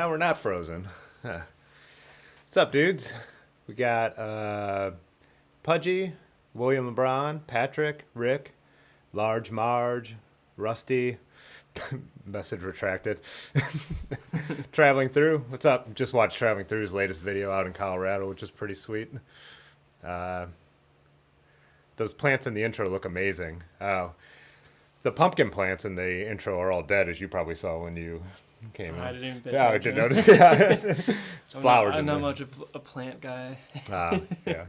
We're not frozen. What's up, dudes? We got Pudgy, William LeBron, Patrick, Rick, Large Marge, Rusty, message retracted. Traveling Through. What's up? Just watched Traveling Through's latest video out in Colorado, which is pretty sweet. Those plants in the intro look amazing. The pumpkin plants in the intro are all dead, as you probably saw when you came in. I didn't even pay Yeah, I attention. did notice. Yeah. Flowers. I'm in not there. much of a plant guy. Yeah.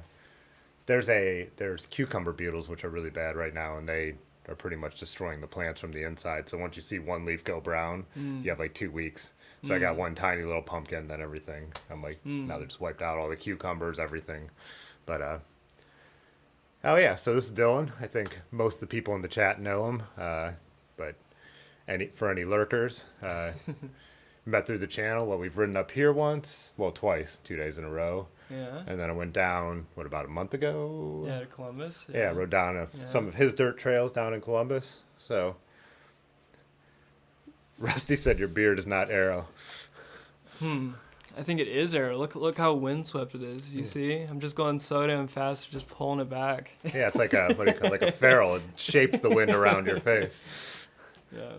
There's cucumber beetles, which are really bad right now, and they are pretty much destroying the plants from the inside. So once you see one leaf go brown, you have like 2 weeks. So I got one tiny little pumpkin, then everything. I'm like, now they just wiped out all the cucumbers, everything. But oh yeah, so this is Dylan. I think most of the people in the chat know him. But for any lurkers, met through the channel. Well, we've ridden up here once, well, twice, 2 days in a row. Yeah. And then I went down, about a month ago? Yeah, to Columbus. Yeah, rode down some of his dirt trails down in Columbus. So, Rusty said your beard is not arrow. I think it is arrow. Look how windswept it is. You see? I'm just going so damn fast, just pulling it back. Yeah, it's like a ferrule. It shapes the wind around your face. Yeah.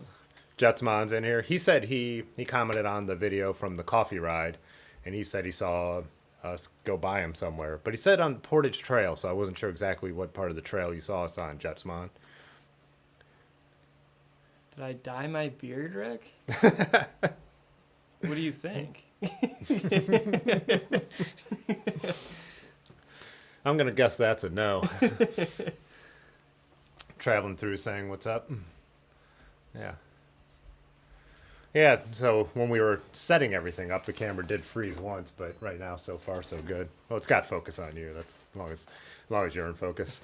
Jetsmon's in here. He said he commented on the video from the coffee ride, and he said he saw us go by him somewhere. But he said on Portage Trail, so I wasn't sure exactly what part of the trail you saw us on, Jetsmon. Did I dye my beard, Rick? What do you think? I'm going to guess that's a no. Traveling Through saying, what's up? Yeah. Yeah, so when we were setting everything up, the camera did freeze once, but right now, so far, so good. Well, it's got focus on you. That's as long as you're in focus.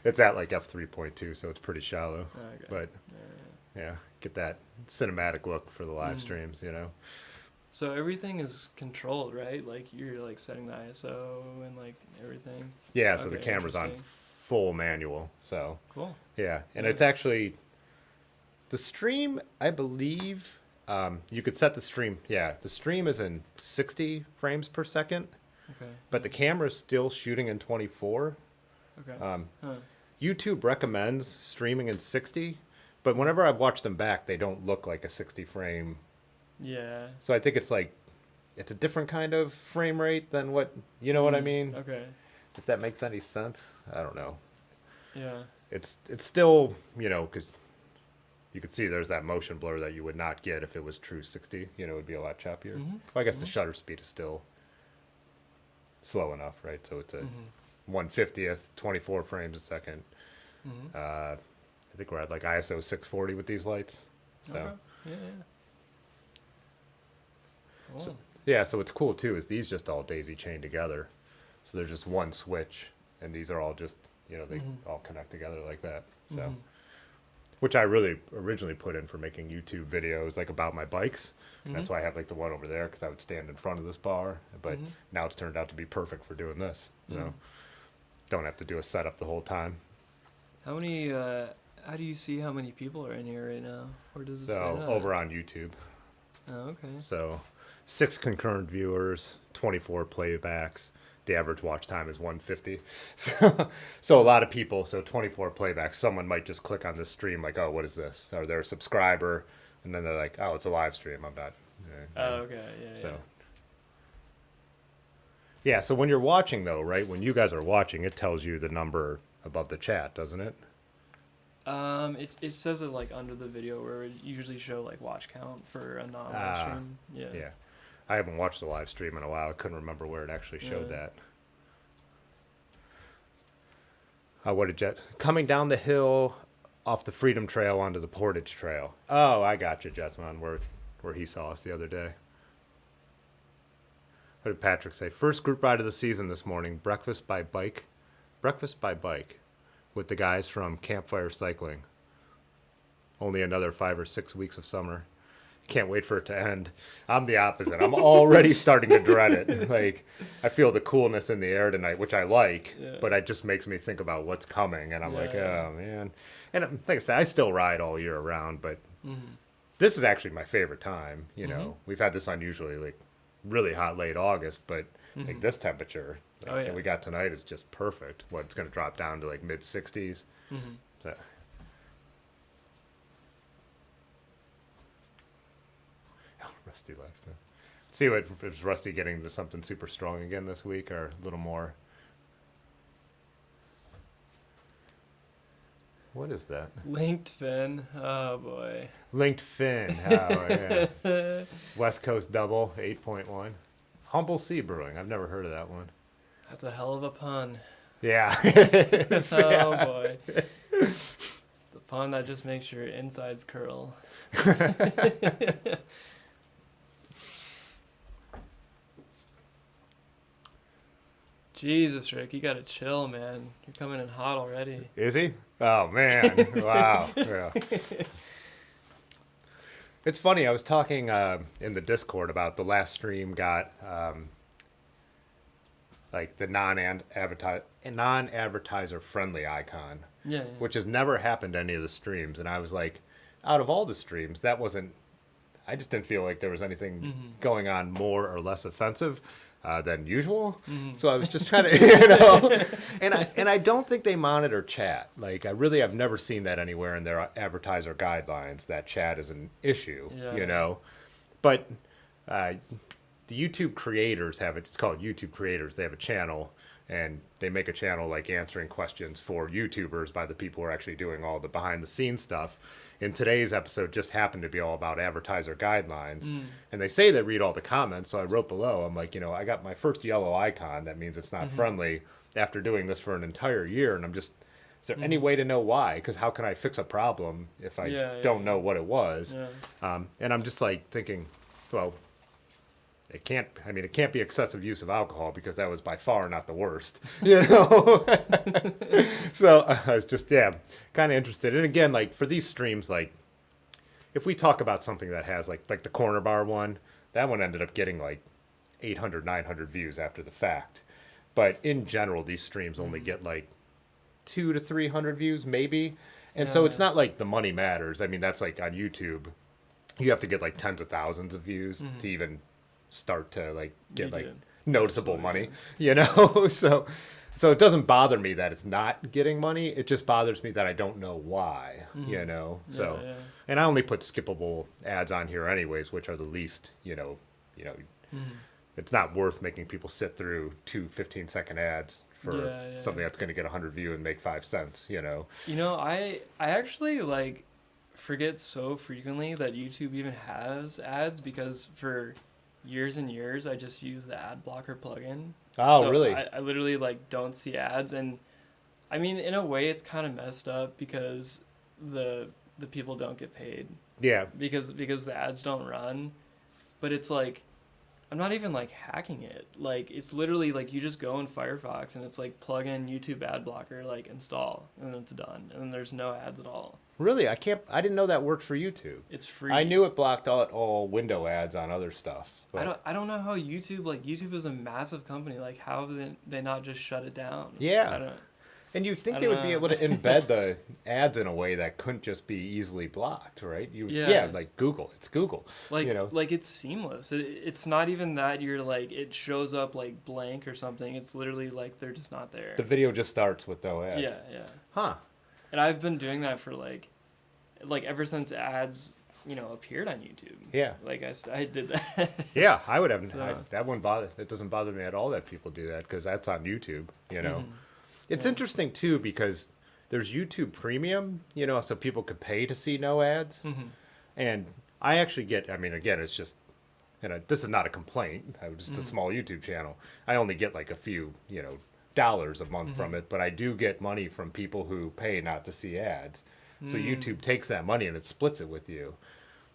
It's at like f3.2, so it's pretty shallow. Okay. But yeah, get that cinematic look for the live streams, you know. So everything is controlled, right? Like you're like setting the ISO and like everything. Yeah, so the Okay, camera's on interesting. full manual. So Cool. yeah, and Yeah. it's actually the stream. I believe you could set the stream. Yeah, the stream is in 60 frames per second, Okay. but the camera's still shooting in 24. Okay. YouTube recommends streaming in 60, but whenever I've watched them back, they don't look like a 60 frame. Yeah. So I think it's a different kind of frame rate than what, you know what I mean? Okay. If that makes any sense. I don't know. Yeah. It's still, you know, because you could see there's that motion blur that you would not get if it was true 60. You know, it would be a lot choppier. Well, I guess the shutter speed is still slow enough, right? So it's a 1/50th, 24 frames a second. I think we're at like ISO 640 with these lights. So Okay. Yeah. Cool. So, yeah, so what's cool too is these just all daisy chain together. So they're just one switch, and these are all just, you know, they all connect together like that. So, which I really originally put in for making YouTube videos like about my bikes. And that's why I have like the one over there, because I would stand in front of this bar. But now it's turned out to be perfect for doing this. So don't have to do a setup the whole time. How many? How do you see how many people are in here right now? Or does it say So that? over on YouTube. Oh, okay. So 6 concurrent viewers, 24 playbacks. The average watch time is 150. So a lot of people, so 24 playbacks, someone might just click on this stream like, oh, what is this? Or they're a subscriber, and then they're like, oh, it's a live stream. I'm not. Oh, okay. Yeah. So. Yeah, so when you're watching, though, right, when you guys are watching, it tells you the number above the chat, doesn't it? It says it like under the video where it usually show like watch count for a non-live stream. Yeah. Yeah. I haven't watched the live stream in a while. I couldn't remember where it actually showed that. What did Jet? Coming down the hill off the Freedom Trail onto the Portage Trail. Oh, I got you, Jetsman, where he saw us the other day. What did Patrick say? First group ride of the season this morning. Breakfast by bike. Breakfast by bike with the guys from Campfire Cycling. Only another 5 or 6 weeks of summer. Can't wait for it to end. I'm the opposite. I'm already starting to dread it. Like, I feel the coolness in the air tonight, which I like, but it just makes me think about what's coming, and I'm like, oh, man. And like I said, I still ride all year round, but this is actually my favorite time. You know, we've had this unusually like really hot late August, but like this temperature like, that we got tonight is just perfect. What it's going to drop down to like mid 60s. So. Oh, Rusty likes to see what is Rusty getting to something super strong again this week, or a little more. What is that? Linked fin. Oh boy. Linked fin. Oh, yeah. West Coast double, 8.1. Humble Sea Brewing. I've never heard of that one. That's a hell of a pun. Yeah. Oh boy. It's the pun that just makes your insides curl. Jesus, Rick, you gotta chill, man. You're coming in hot already. Is he? Oh, man. Wow. Yeah. It's funny. I was talking in the Discord about the last stream got like the non-advertiser friendly icon, which has never happened to any of the streams. And I was like, out of all the streams, that wasn't. I just didn't feel like there was anything going on more or less offensive than usual. So I was just trying to, you know, and I don't think they monitor chat. Like I've never seen that anywhere in their advertiser guidelines that chat is an issue, you know. But the YouTube creators have it. It's called YouTube Creators. They have a channel, and they make a channel like answering questions for YouTubers by the people who are actually doing all the behind the scenes stuff. And today's episode just happened to be all about advertiser guidelines. And they say they read all the comments, so I wrote below, I'm like, you know, I got my first yellow icon. That means it's not friendly after doing this for an entire year. And I'm just, is there any way to know why? Because how can I fix a problem if I don't know what it was? And I'm just like thinking, well, it can't be excessive use of alcohol because that was by far not the worst, you know? So I was just, kind of interested. And again, like for these streams, like if we talk about something that has like the corner bar one, that one ended up getting like 800, 900 views after the fact. But in general, these streams only get like 200 to 300 views maybe. And so it's not like the money matters. I mean, that's like on YouTube, you have to get like tens of thousands of views to even start to like get like noticeable money, you know. So it doesn't bother me that it's not getting money. It just bothers me that I don't know why, you know. So and I only put skippable ads on here anyways, which are the least, you know, it's not worth making people sit through 2 15-second ads for something that's going to get 100 views and make 5 cents, you know. You know, I actually like forget so frequently that YouTube even has ads, because for years and years I just use the ad blocker plugin. Oh, so really? I literally like don't see ads, and I mean in a way it's kind of messed up because the people don't get paid. Yeah. Because the ads don't run, but it's like I'm not even like hacking it. Like it's literally like you just go in Firefox and it's like plug in YouTube ad blocker, like install, and then it's done, and then there's no ads at all. Really? I didn't know that worked for YouTube. It's free. I knew it blocked all window ads on other stuff. But I don't know how YouTube is a massive company. Like how have they not just shut it down? Yeah. And you'd think they would be able to embed the ads in a way that couldn't just be easily blocked, right? Like Google. It's Google. Like, you know? Like it's seamless. It's not even that you're like, it shows up like blank or something. It's literally like they're just not there. The video just starts with no ads. Yeah. Huh. And I've been doing that for like ever since ads, you know, appeared on YouTube. Yeah. Like I did that. Yeah, I would have. That wouldn't bother. It doesn't bother me at all that people do that because that's on YouTube, you know. It's interesting, too, because there's YouTube Premium, you know, so people could pay to see no ads. And I actually get, I mean, again, it's just, you know, this is not a complaint. I'm just a small YouTube channel. I only get like a few, you know, dollars a month from it, but I do get money from people who pay not to see ads. So YouTube takes that money and it splits it with you.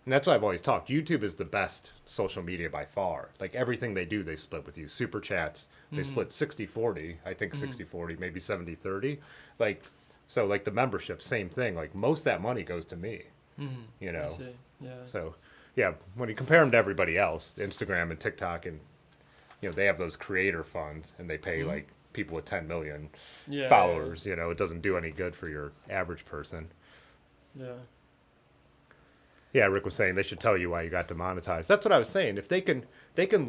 And that's why I've always talked. YouTube is the best social media by far. Like everything they do, they split with you. Super chats, they split 60-40. I think 60-40, maybe 70-30. Like, so like the membership, same thing. Like most of that money goes to me, you know? I see. Yeah. So yeah, when you compare them to everybody else, Instagram and TikTok, and, you know, they have those creator funds and they pay like people with 10 million followers, you know, it doesn't do any good for your average person. Yeah. Yeah, Rick was saying they should tell you why you got demonetized. That's what I was saying. If they can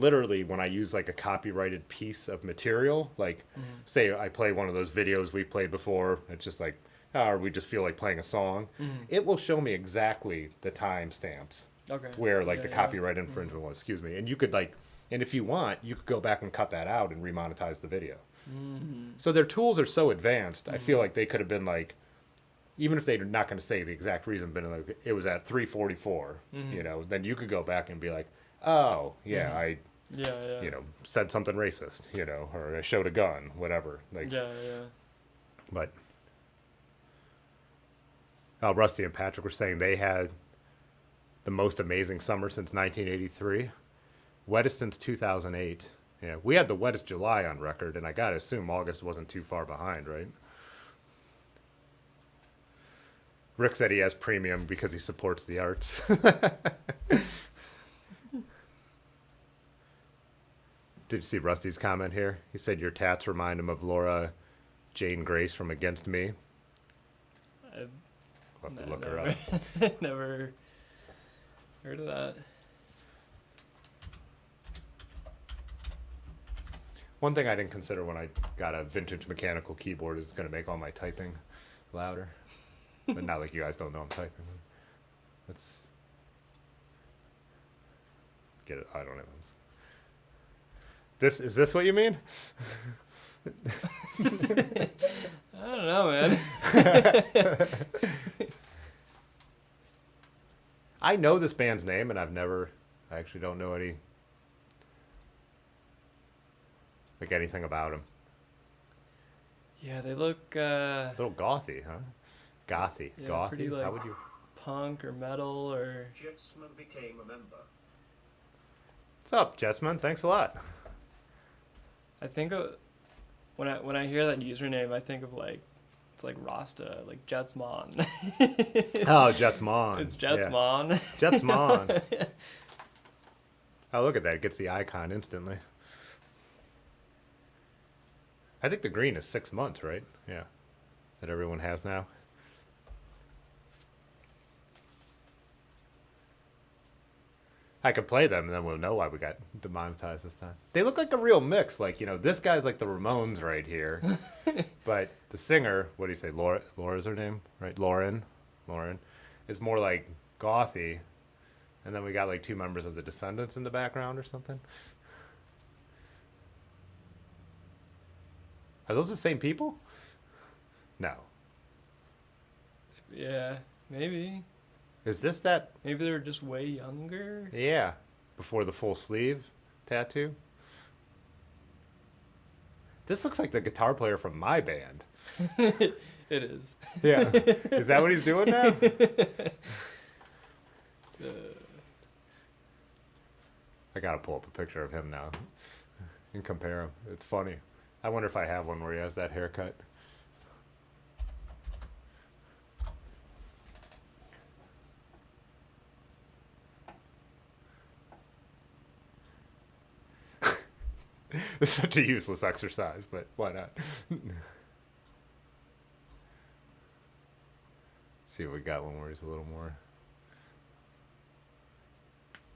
literally, when I use like a copyrighted piece of material, like say I play one of those videos we've played before, it's just like, or we just feel like playing a song, it will show me exactly the timestamps. Okay. Where like the copyright infringement was, excuse me. And you could like, and if you want, you could go back and cut that out and remonetize the video. So their tools are so advanced, I feel like they could have been like, even if they're not going to say the exact reason, but like it was at 3:44, you know, then you could go back and be like, oh, yeah, I, you know, said something racist, you know, or I showed a gun, whatever. Like, But, Rusty and Patrick were saying they had the most amazing summer since 1983, wettest since 2008. Yeah, we had the wettest July on record, and I gotta assume August wasn't too far behind, right? Rick said he has premium because he supports the arts. Did you see Rusty's comment here? He said your tats remind him of Laura Jane Grace from Against Me. I'll have to look her up. Never heard of that. One thing I didn't consider when I got a vintage mechanical keyboard is going to make all my typing louder. But not like you guys don't know I'm typing. Let's get it. I don't know. Is this what you mean? I don't know, man. I know this band's name, and I actually don't know anything about them. Yeah, they look a little gothy, huh? Gothy, yeah, gothy. Pretty, like, how would you? Punk or metal or. Jetsman became a member. What's up, Jetsman? Thanks a lot. I think when I hear that username, I think of like it's like Rasta, like Jetsmon. Oh, Jetsmon. It's Jetsmon. Yeah. Jetsmon. Oh, look at that! It gets the icon instantly. I think the green is 6 months, right? Yeah, that everyone has now. I could play them, and then we'll know why we got demonetized this time. They look like a real mix. Like, you know, this guy's like the Ramones right here. But the singer, what do you say, Laura's her name? Right? Lauren, is more like gothy. And then we got like two members of the Descendants in the background or something. Are those the same people? No. Yeah, maybe. Is this that? Maybe they were just way younger. Yeah, before the full sleeve tattoo. This looks like the guitar player from my band. It is. Yeah. Is that what he's doing now? I gotta pull up a picture of him now and compare him. It's funny. I wonder if I have one where he has that haircut. It's such a useless exercise, but why not? See if we got one where he's a little more.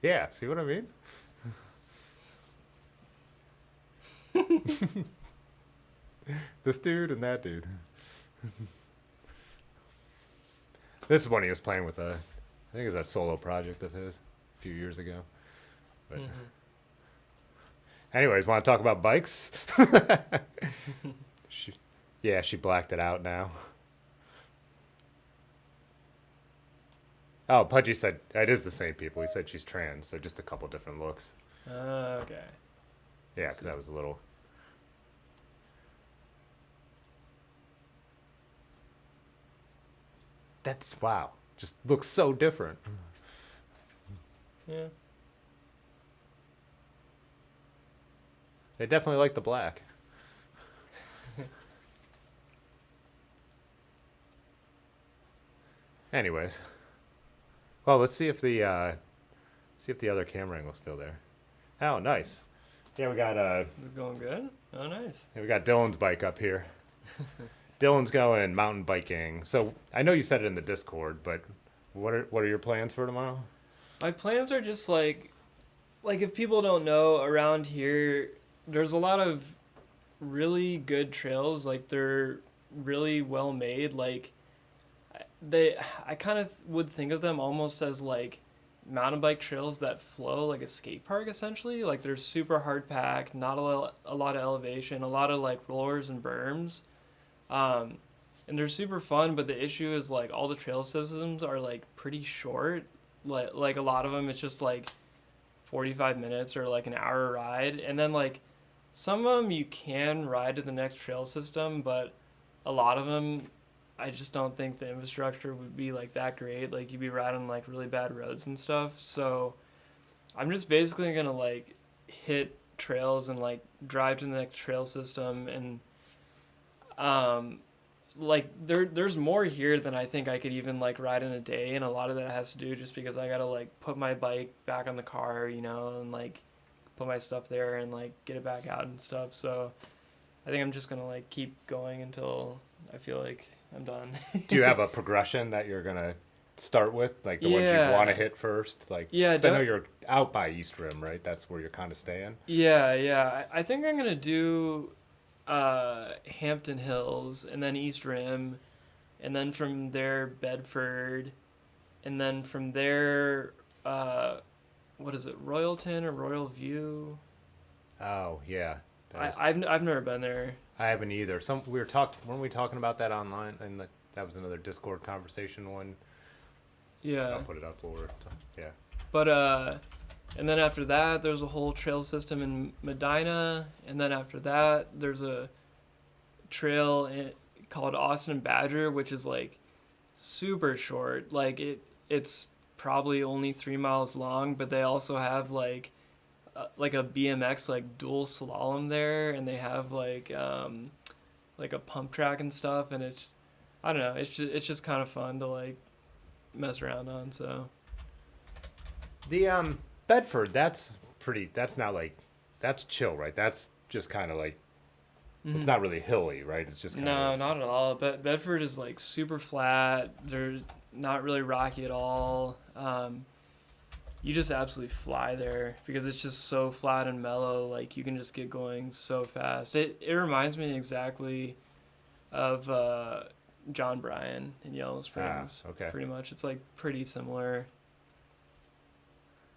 Yeah, see what I mean? This dude and that dude. This is when he was playing with I think it was a solo project of his a few years ago. But anyways, want to talk about bikes? She blacked it out now. Oh, Pudgy said it is the same people. He said she's trans, so just a couple different looks. Okay. Yeah, because that was a little. That's wow. Just looks so different. Yeah. They definitely like the black. Anyways, well, let's see if the other camera angle's still there. Oh, nice. Yeah, we got We're going good. Oh, nice. yeah, we got Dylan's bike up here. Dylan's going mountain biking. So I know you said it in the Discord, but What are your plans for tomorrow? My plans are just like if people don't know, around here there's a lot of really good trails. Like they're really well made. Like they I kind of would think of them almost as like mountain bike trails that flow like a skate park essentially. Like they're super hard packed, not a lot of elevation, a lot of like rollers and berms. Um, and they're super fun, but the issue is like all the trail systems are like pretty short. Like a lot of them it's just like 45 minutes or like an hour ride, and then like some of them you can ride to the next trail system, but a lot of them I just don't think the infrastructure would be like that great. Like you'd be riding like really bad roads and stuff. So I'm just basically gonna like hit trails and like drive to the next trail system, and um like there's more here than I think I could even like ride in a day, and a lot of that has to do just because I gotta like put my bike back on the car, and like put my stuff there and like get it back out and stuff. So I think I'm just gonna like keep going until I feel like I'm done. Do you have a progression that you're gonna start with, like the ones you want to hit first? Like, yeah, 'cause I know you're out by East Rim, right? That's where you're kind of staying. yeah. I think I'm gonna do Hampton Hills and then East Rim, and then from there Bedford, and then from there what is it, Royalton or Royal View? Oh yeah, I've never been there. I haven't either. Weren't we talking about that online? And that was another Discord conversation one. Yeah. I'll put it up forward. Yeah. But and then after that there's a whole trail system in Medina, and then after that there's a trail called Austin and Badger, which is like super short. Like it's probably only 3 miles long, but they also have like a BMX like dual slalom there, and they have like a pump track and stuff, and I don't know, it's just kind of fun to like mess around on. So The Bedford, that's not like, that's chill, right? That's just kind of like, it's not really hilly, right? It's just kind no, not at all. But Bedford is like super flat. They're not really rocky at all. You just absolutely fly there because it's just so flat and mellow. Like you can just get going so fast. It reminds me exactly of John Bryan in Yellow Springs. Okay. Pretty much, it's like pretty similar.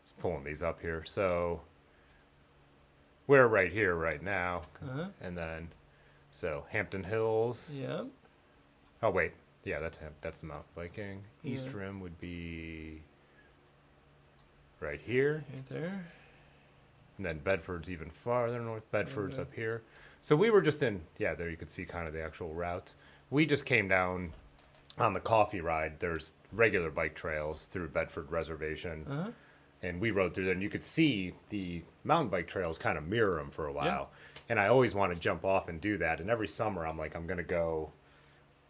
Just pulling these up here. So we're right here right now, and then so Hampton Hills. Yeah. Oh wait, yeah, that's the mountain biking. East Yeah. Rim would be right here. Right there. And then Bedford's even farther north. Bedford's Okay. up here. So we were just there you could see kind of the actual routes. We just came down on the coffee ride. There's regular bike trails through Bedford Reservation. And we rode through there, and you could see the mountain bike trails kind of mirror them for a while. And I always want to jump off and do that. And every summer I'm like, I'm going to go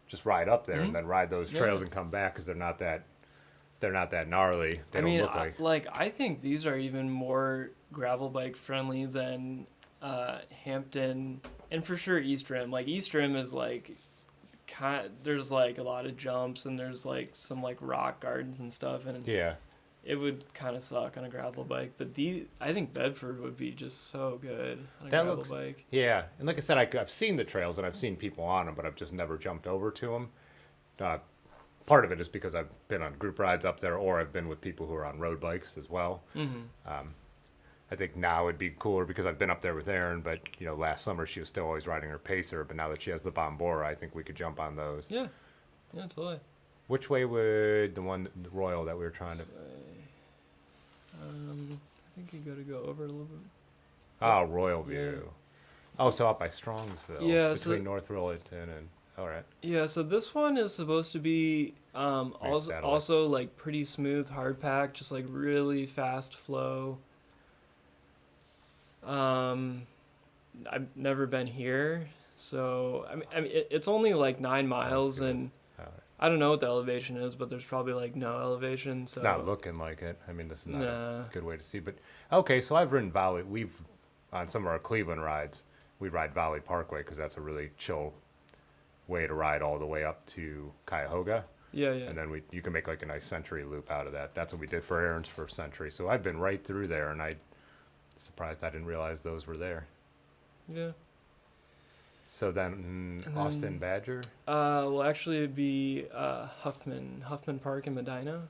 just ride up there and then ride those trails and come back because they're not that gnarly. They don't look like. I think these are even more gravel bike friendly than Hampton, and for sure East Rim. Like East Rim is like there's like a lot of jumps, and there's like some like rock gardens and stuff, and Yeah. it would kind of suck on a gravel bike. But I think Bedford would be just so good on a That gravel bike. Yeah, and like I said, I've seen the trails and I've seen people on them, but I've just never jumped over to them. Part of it is because I've been on group rides up there, or I've been with people who are on road bikes as well. I think now it'd be cooler because I've been up there with Erin, but last summer she was still always riding her Pacer, but now that she has the Bombora, I think we could jump on those. Yeah, totally. Which way would the Royal that we were trying to? I think you got to go over a little bit. Oh, Royal View. Oh, so up by Strongsville. Yeah, between North Royalton and all right. Yeah, so this one is supposed to be also like pretty smooth, hard pack, just like really fast flow. I've never been here, so I mean it's only like 9 miles, and I don't know what the elevation is, but there's probably like no elevation. So it's not looking like it. I mean, this is not Nah. a good way to see. But okay, so I've ridden Valley. On some of our Cleveland rides, we ride Valley Parkway because that's a really chill way to ride all the way up to Cuyahoga. Yeah, yeah. And then you can make like a nice century loop out of that. That's what we did for Aaron's first century. So I've been right through there, and I surprised I didn't realize those were there. Yeah. So then Austin Badger. Well, actually, it'd be Huffman Park in Medina.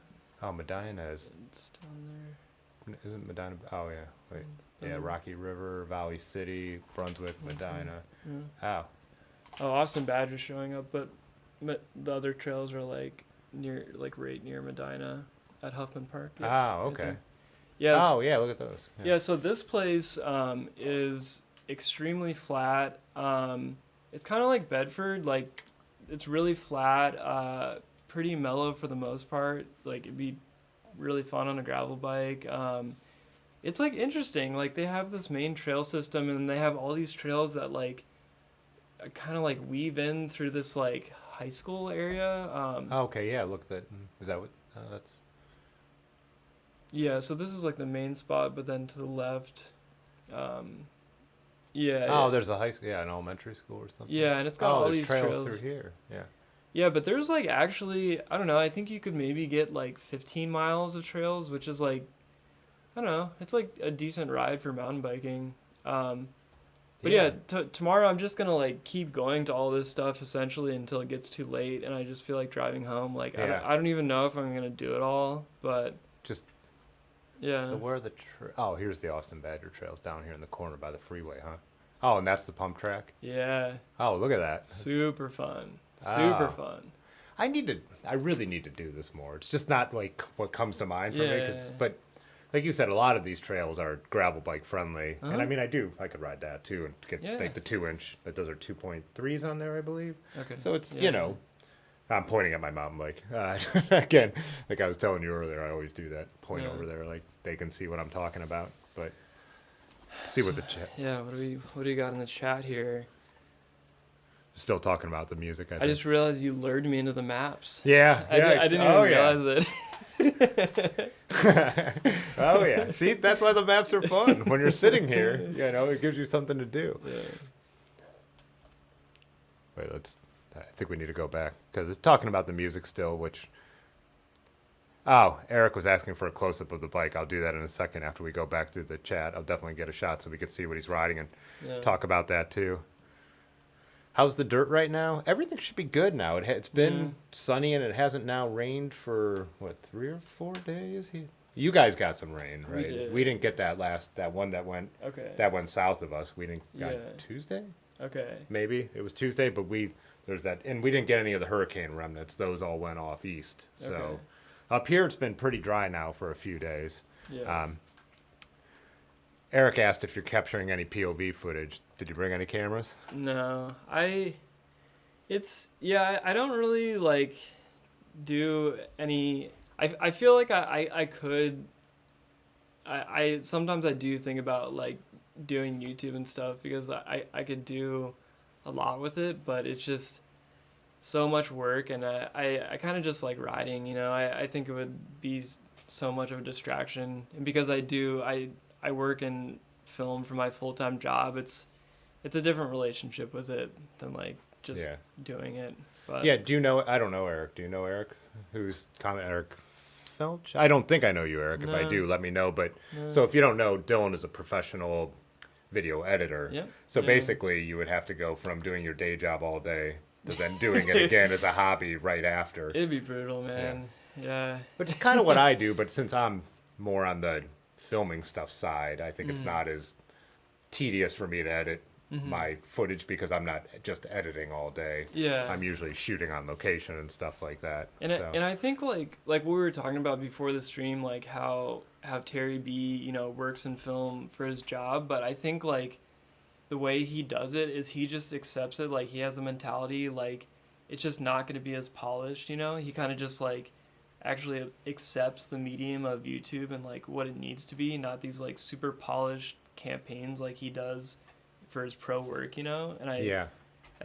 Oh, Medina is. It's down there. Isn't Medina? Oh yeah. Wait. Yeah, Rocky River, Valley City, Brunswick, Medina. Yeah. Oh, Austin Badger's showing up, but the other trails are like right near Medina at Huffman Park. Yeah, okay. Right. Yeah. Oh yeah, look at those. Yeah. So this place is extremely flat. It's kind of like Bedford. Like, it's really flat. Pretty mellow for the most part. Like, it'd be really fun on a gravel bike. It's like interesting. Like, they have this main trail system, and they have all these trails that like kind of like weave in through this like high school area. Okay, yeah. Look at that. Is that what? That's. Yeah. So this is like the main spot, but then to the left. Yeah. Oh, there's a high school. Yeah, an elementary school or something. Yeah, and it's got all there's these trails through here. Yeah. Yeah, but there's like actually, I don't know, I think you could maybe get like 15 miles of trails, which is like, I don't know, it's like a decent ride for mountain biking. But yeah, tomorrow I'm just going to like keep going to all this stuff essentially until it gets too late, and I just feel like driving home. Like, yeah. I don't even know if I'm going to do it all, but just. Yeah. So where are the oh, here's the Austin Badger Trails down here in the corner by the freeway, huh? Oh, and that's the pump track? Yeah. Oh, look at that. Super fun. Super fun. I really need to do this more. It's just not like what comes to mind for me. Yeah. But like you said, a lot of these trails are gravel bike friendly. Uh-huh. And I mean, I could ride that too and get like the 2-inch, but those are 2.3s on there, I believe. Okay. So it's, I'm pointing at my mountain bike. Again, like I was telling you earlier, I always do that. Point over there, like they can see what I'm talking about. But see what the chat. Yeah, what do you got in the chat here? Still talking about the music. I just realized you lured me into the maps. Yeah, I didn't even realize it. Oh yeah. See, that's why the maps are fun. When you're sitting here, it gives you something to do. Yeah. Wait, I think we need to go back because they're talking about the music still, which. Oh, Eric was asking for a close-up of the bike. I'll do that in a second after we go back to the chat. I'll definitely get a shot so we can see what he's riding and talk about that too. How's the dirt right now? Everything should be good now. It's been sunny and it hasn't now rained for, 3 or 4 days? You guys got some rain, right? We didn't get that one that went south of us. We didn't got Tuesday? Okay. Maybe. It was Tuesday, but there's that, and we didn't get any of the hurricane remnants. Those all went off east. So Okay. Up here it's been pretty dry now for a few days. Yeah. Eric asked if you're capturing any POV footage. Did you bring any cameras? No, I don't really like do any. I feel like I could. I sometimes I do think about like doing YouTube and stuff because I could do a lot with it, but it's just so much work, and I kind of just like riding. I think it would be so much of a distraction, and because I work and film for my full-time job, it's a different relationship with it than like just doing it. But yeah, I don't know Eric. Do you know Eric? Who's Eric Felch? I don't think I know you, Eric. No. If I do, let me know. But so if you don't know, Dylan is a professional video editor. Yep. So basically you would have to go from doing your day job all day to then doing it again as a hobby right after. It'd be brutal, man. Yeah. Which is kind of what I do, but since I'm more on the filming stuff side, I think it's not as tedious for me to edit my footage because I'm not just editing all day. Yeah. I'm usually shooting on location and stuff like that. And I think like what we were talking about before the stream, like how Terry B, works in film for his job, but I think like the way he does it is he just accepts it. Like he has the mentality like it's just not going to be as polished. He kind of just like actually accepts the medium of YouTube and like what it needs to be, not these like super polished campaigns like he does for his pro work, and I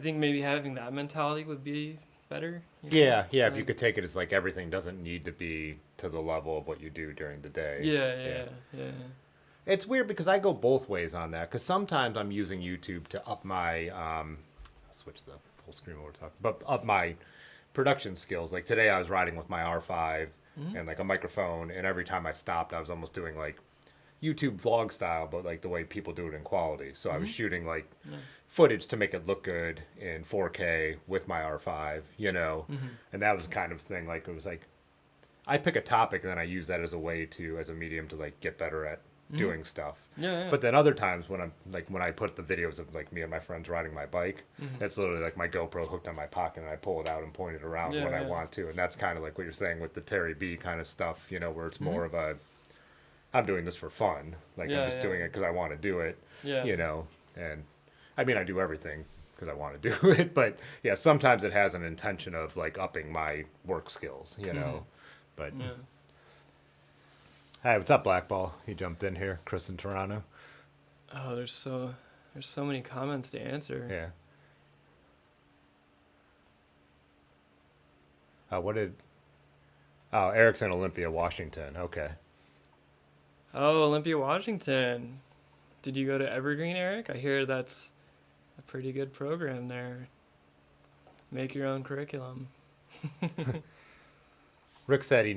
think maybe having that mentality would be better. Yeah, if you could take it as like everything doesn't need to be to the level of what you do during the day. Yeah. It's weird because I go both ways on that because sometimes I'm using YouTube to up my I'll switch the full screen while we're talking, but up my production skills. Like today I was riding with my R5 and like a microphone, and every time I stopped I was almost doing like YouTube vlog style, but like the way people do it in quality. So I was shooting like footage to make it look good in 4K with my R5, you know, and that was the kind of thing. Like it was like I pick a topic and then I use that as a way to, as a medium to like get better at doing stuff. Yeah. But then other times when I'm like, when I put the videos of like me and my friends riding my bike, that's literally like my GoPro hooked on my pocket and I pull it out and point it around when I want to. And that's kind of like what you're saying with the Terry B kind of stuff, you know, where it's more of a, I'm doing this for fun. Like I'm just doing it because I want to do it, you know, and I mean, I do everything because I want to do it, but yeah, sometimes it has an intention of like upping my work skills, you know, but. Hi, what's up, Blackball? He jumped in here, Chris in Toronto. Oh, there's so many comments to answer. Yeah. Eric's in Olympia, Washington. Okay. Oh, Olympia, Washington. Did you go to Evergreen, Eric? I hear that's a pretty good program there. Make your own curriculum. Rick said he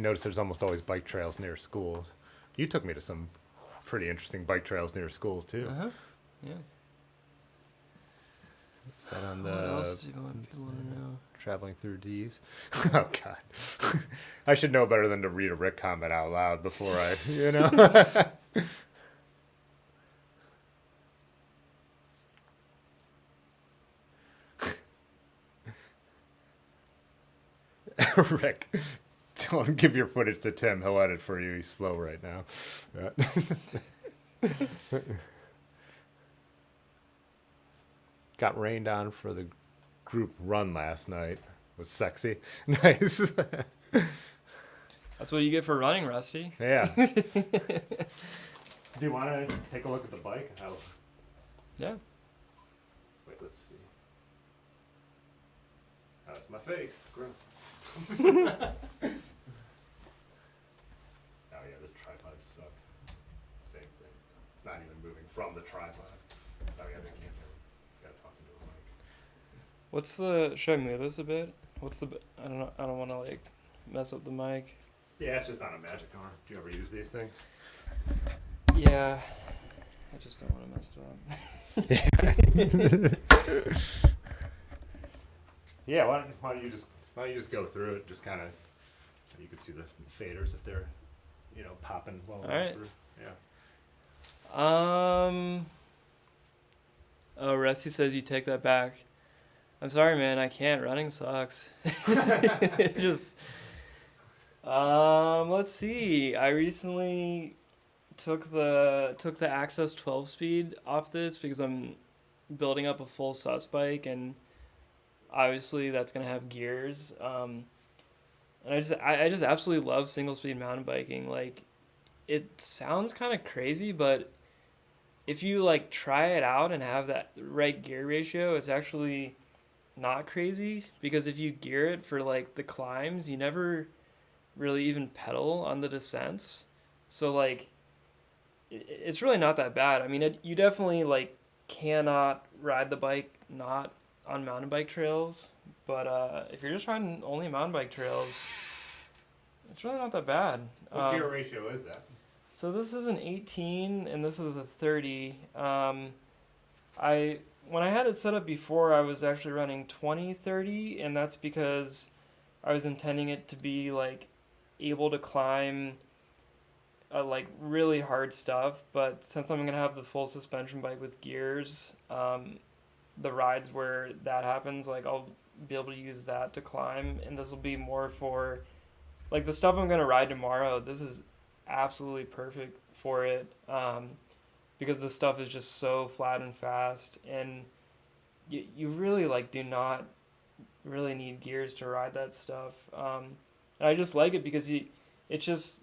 noticed there's almost always bike trails near schools. You took me to some pretty interesting bike trails near schools, too. Yeah. Is that on the... What else do you want people want to know? Traveling through D's. Oh, God. I should know better than to read a Rick comment out loud before I, you know? Rick, don't give your footage to Tim. He'll edit for you. He's slow right now. Got rained on for the group run last night. Was sexy. Nice. That's what you get for running, Rusty. Yeah. Do you want to take a look at the bike? Yeah. Wait, let's see. Oh, it's my face. Gross. Oh yeah, this tripod sucks. Same thing. It's not even moving from the tripod. Oh yeah, they can't hear me. Gotta talk into a mic. Should I move this a bit? I don't know. I don't want to like mess up the mic. Yeah, it's just on a magic arm. Do you ever use these things? Yeah. I just don't want to mess it up. Yeah, why don't you just go through it? Just kind of, you can see the faders if they're, you know, popping well through. Yeah. Oh, Rusty says you take that back. I'm sorry, man. I can't. Running sucks. It just. Let's see. I recently took the Access 12 speed off this because I'm building up a full sus bike, and obviously that's gonna have gears. And I just absolutely love single speed mountain biking. Like, it sounds kind of crazy, but if you like try it out and have that right gear ratio, it's actually not crazy, because if you gear it for like the climbs, you never really even pedal on the descents. So like it's really not that bad. I mean, you definitely like cannot ride the bike not on mountain bike trails, but if you're just riding only mountain bike trails, it's really not that bad. What gear ratio is that? So this is an 18 and this is a 30. When I had it set up before, I was actually running 20/30, and that's because I was intending it to be like able to climb like really hard stuff. But since I'm gonna have the full suspension bike with gears, the rides where that happens, like I'll be able to use that to climb, and this will be more for like the stuff I'm gonna ride tomorrow. This is absolutely perfect for it. Because the stuff is just so flat and fast, and you really like do not really need gears to ride that stuff. And I just like it because you're just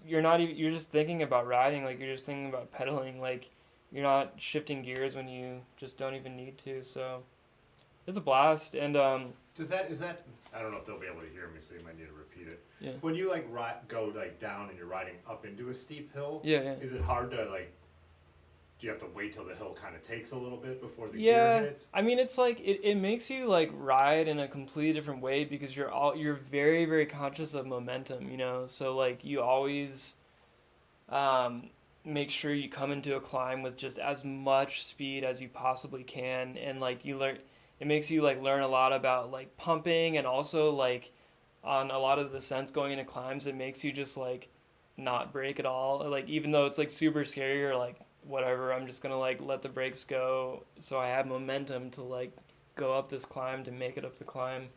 thinking about riding, like you're just thinking about pedaling, like you're not shifting gears when you just don't even need to. So it's a blast. And is that I don't know if they'll be able to hear me, so you might need to repeat it. Yeah. When you like go like down and you're riding up into a steep hill, yeah. Is it hard to like do you have to wait till the hill kind of takes a little bit before the Yeah, gear hits? I mean, it's like it makes you like ride in a completely different way because you're very very conscious of momentum, you know. So like you always um, make sure you come into a climb with just as much speed as you possibly can, and like you learn, it makes you like learn a lot about like pumping, and also like on a lot of the descents going into climbs, it makes you just like not brake at all. Like even though it's like super scary or like whatever, I'm just gonna like let the brakes go so I have momentum to like go up this climb to make it up the climb.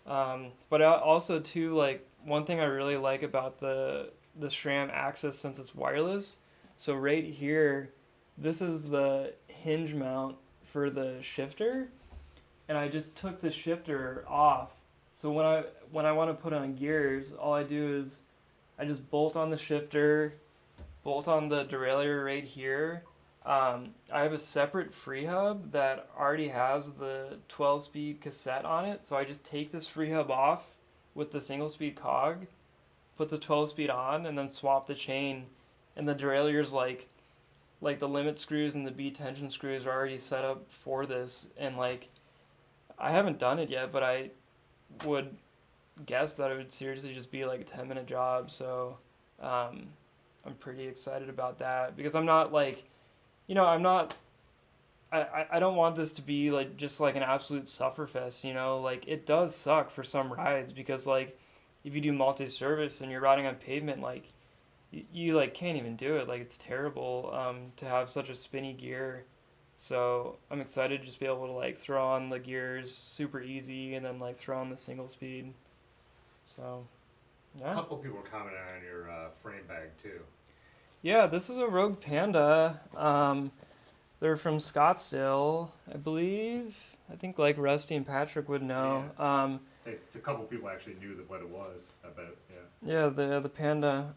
But also too, like one thing I really like about the SRAM Axis, since it's wireless. So right here, this is the hinge mount for the shifter, and I just took the shifter off. So when I want to put on gears, all I do is I just bolt on the shifter, bolt on the derailleur right here. I have a separate free hub that already has the 12-speed cassette on it, so I just take this free hub off with the single-speed cog, put the 12-speed on, and then swap the chain. And the derailleur's like the limit screws and the B tension screws are already set up for this. And like I haven't done it yet, but I would guess that it would seriously just be like a 10-minute job. So I'm pretty excited about that because I'm not like, you know, I'm not. I don't want this to be like just like an absolute sufferfest, you know. Like it does suck for some rides because like if you do multi-service and you're riding on pavement, like you like can't even do it. Like it's terrible to have such a spinny gear. So I'm excited to just be able to like throw on the gears super easy and then like throw on the single speed. So A couple people were commenting on your frame bag too. yeah, this is a Rogue Panda. They're from Scottsdale, I believe. I think like Rusty and Patrick would know. Yeah. A couple people actually knew what it was. I bet. Yeah. Yeah, the Panda.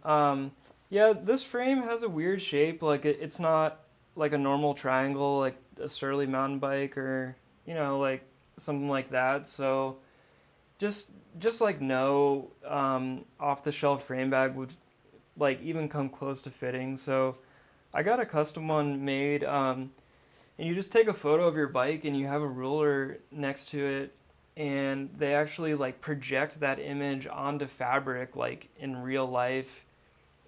Yeah, this frame has a weird shape. Like it's not like a normal triangle, like a Surly mountain bike or you know like something like that. So just like no off the shelf frame bag would like even come close to fitting. So I got a custom one made. And you just take a photo of your bike and you have a ruler next to it, and they actually like project that image onto fabric like in real life.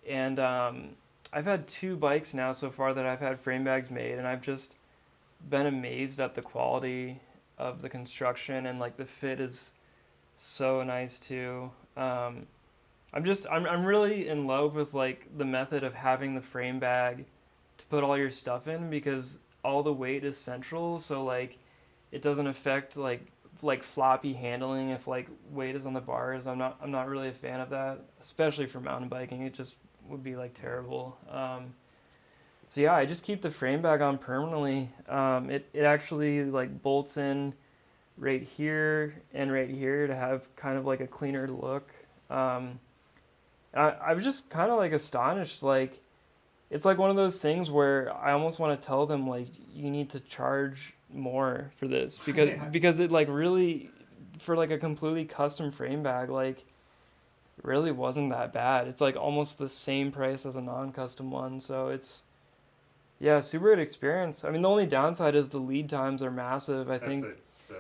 And I've had 2 bikes now so far that I've had frame bags made, and I've just been amazed at the quality of the construction, and like the fit is so nice too. I'm really in love with like the method of having the frame bag to put all your stuff in because all the weight is central, so like it doesn't affect like floppy handling if like weight is on the bars. I'm not really a fan of that, especially for mountain biking. It just would be like terrible. So yeah, I just keep the frame bag on permanently. It actually like bolts in right here and right here to have kind of like a cleaner look. I was just kind of like astonished, like it's like one of those things where I almost want to tell them like you need to charge more for this because Yeah. because it like really for like a completely custom frame bag like it really wasn't that bad. It's like almost the same price as a non-custom one, so it's yeah, super good experience. I mean, the only downside is the lead times are massive. I think It. So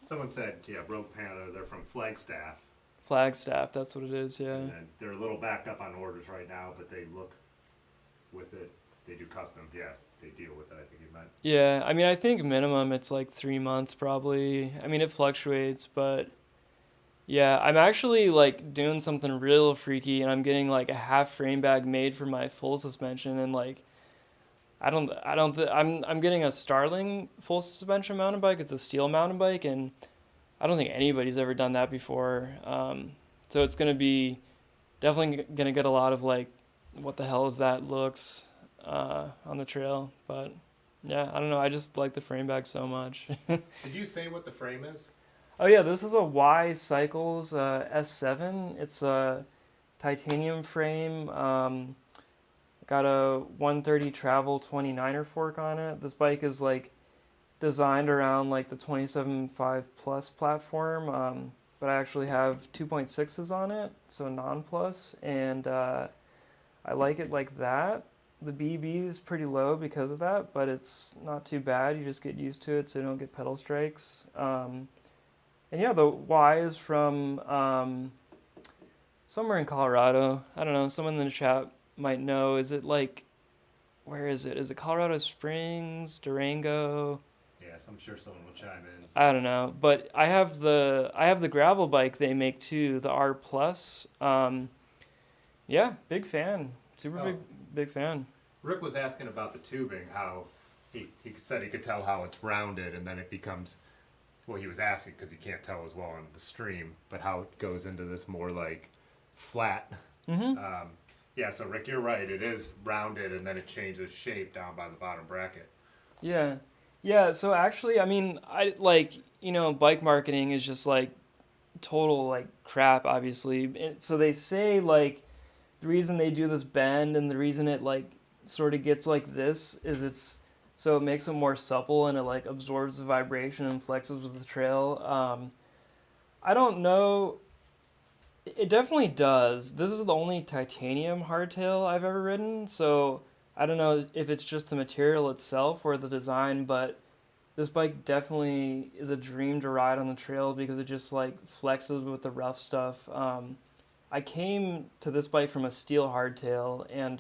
someone said, yeah, Rogue Panda, they're from Flagstaff. Flagstaff, that's what it is, yeah. And they're a little backed up on orders right now, but they look with it. They do custom. Yes, they deal with it, I think you meant. Yeah, I mean, I think minimum it's like 3 months probably. I mean, it fluctuates, but yeah, I'm actually like doing something real freaky, and I'm getting like a half frame bag made for my full suspension, and like I'm getting a Starling full suspension mountain bike. It's a steel mountain bike, and I don't think anybody's ever done that before. So it's gonna be definitely gonna get a lot of like, what the hell is that looks on the trail. But yeah, I don't know. I just like the frame bag so much. Did you say what the frame is? Oh yeah, this is a Y Cycles S7. It's a titanium frame. Got a 130 Travel 29er fork on it. This bike is like designed around like the 27.5 Plus platform, but I actually have 2.6s on it, so non-plus, and I like it like that. the BB is pretty low because of that, but it's not too bad. You just get used to it so you don't get pedal strikes. And yeah, the Y is from somewhere in Colorado. I don't know. Someone in the chat might know. Is it like, where is it? Is it Colorado Springs, Durango? Yes, I'm sure someone will chime in. I don't know, but I have the gravel bike they make too, the R Plus. Yeah, big fan. Super big fan. Rick was asking about the tubing, how he said he could tell how it's rounded, and then it becomes, well, he was asking because he can't tell as well on the stream, but how it goes into this more like flat. Mm-hmm. Yeah, so Rick, you're right. It is rounded, and then it changes shape down by the bottom bracket. Yeah. Yeah, so actually, I mean, I like, bike marketing is just like total like crap, obviously. So they say like the reason they do this bend and the reason it like sort of gets like this is so it makes it more supple and it like absorbs the vibration and flexes with the trail. I don't know. It definitely does. This is the only titanium hardtail I've ever ridden, so I don't know if it's just the material itself or the design, but this bike definitely is a dream to ride on the trail because it just like flexes with the rough stuff. I came to this bike from a steel hardtail, and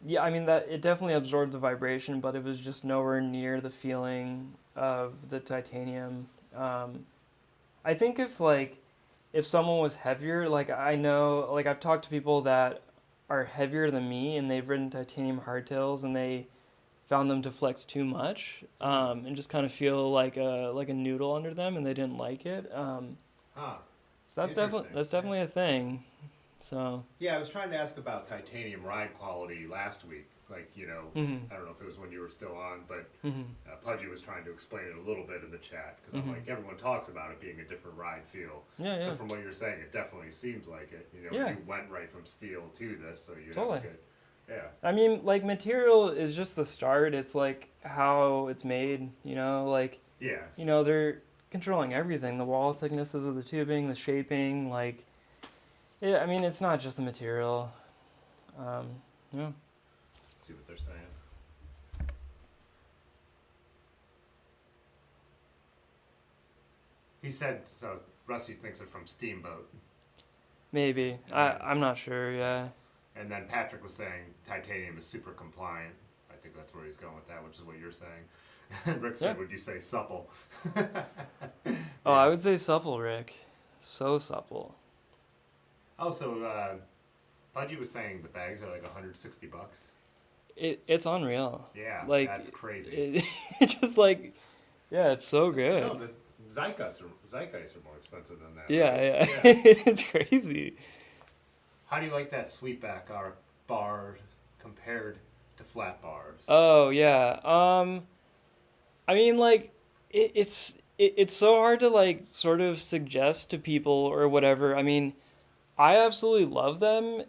yeah, I mean that it definitely absorbed the vibration, but it was just nowhere near the feeling of the titanium. I think if someone was heavier, like I know, like I've talked to people that are heavier than me and they've ridden titanium hardtails and they found them to flex too much and just kind of feel like a noodle under them and they didn't like it. So that's definitely a thing. So yeah, I was trying to ask about titanium ride quality last week. Like, mm-hmm. I don't know if it was when you were still on, but Mm-hmm. Pudgy was trying to explain it a little bit in the chat because Mm-hmm. I'm like, everyone talks about it being a different ride feel. Yeah. So from what you're saying, it definitely seems like it. Yeah. You went right from steel to this, so you Totally. have a good. Yeah. I mean, like material is just the start. It's like how it's made. Like Yeah. they're controlling everything: the wall thicknesses of the tubing, the shaping. Like, yeah. I mean, it's not just the material. Yeah. Let's see what they're saying. He said, so Rusty thinks it from Steamboat. Maybe. I'm not sure. Yeah. And then Patrick was saying titanium is super compliant. I think that's where he's going with that, which is what you're saying. Rick said, would you say supple? Oh, I would say supple, Rick. So supple. Oh, so Pudgy was saying the bags are like $160. It's unreal. Yeah, like, that's crazy. It's just like, yeah, it's so good. No, the Zeitgeist are more expensive than that. Yeah, right? yeah. It's crazy. How do you like that sweetback bar compared to flat bars? Oh yeah. I mean, like, it's so hard to like sort of suggest to people or whatever. I mean, I absolutely love them,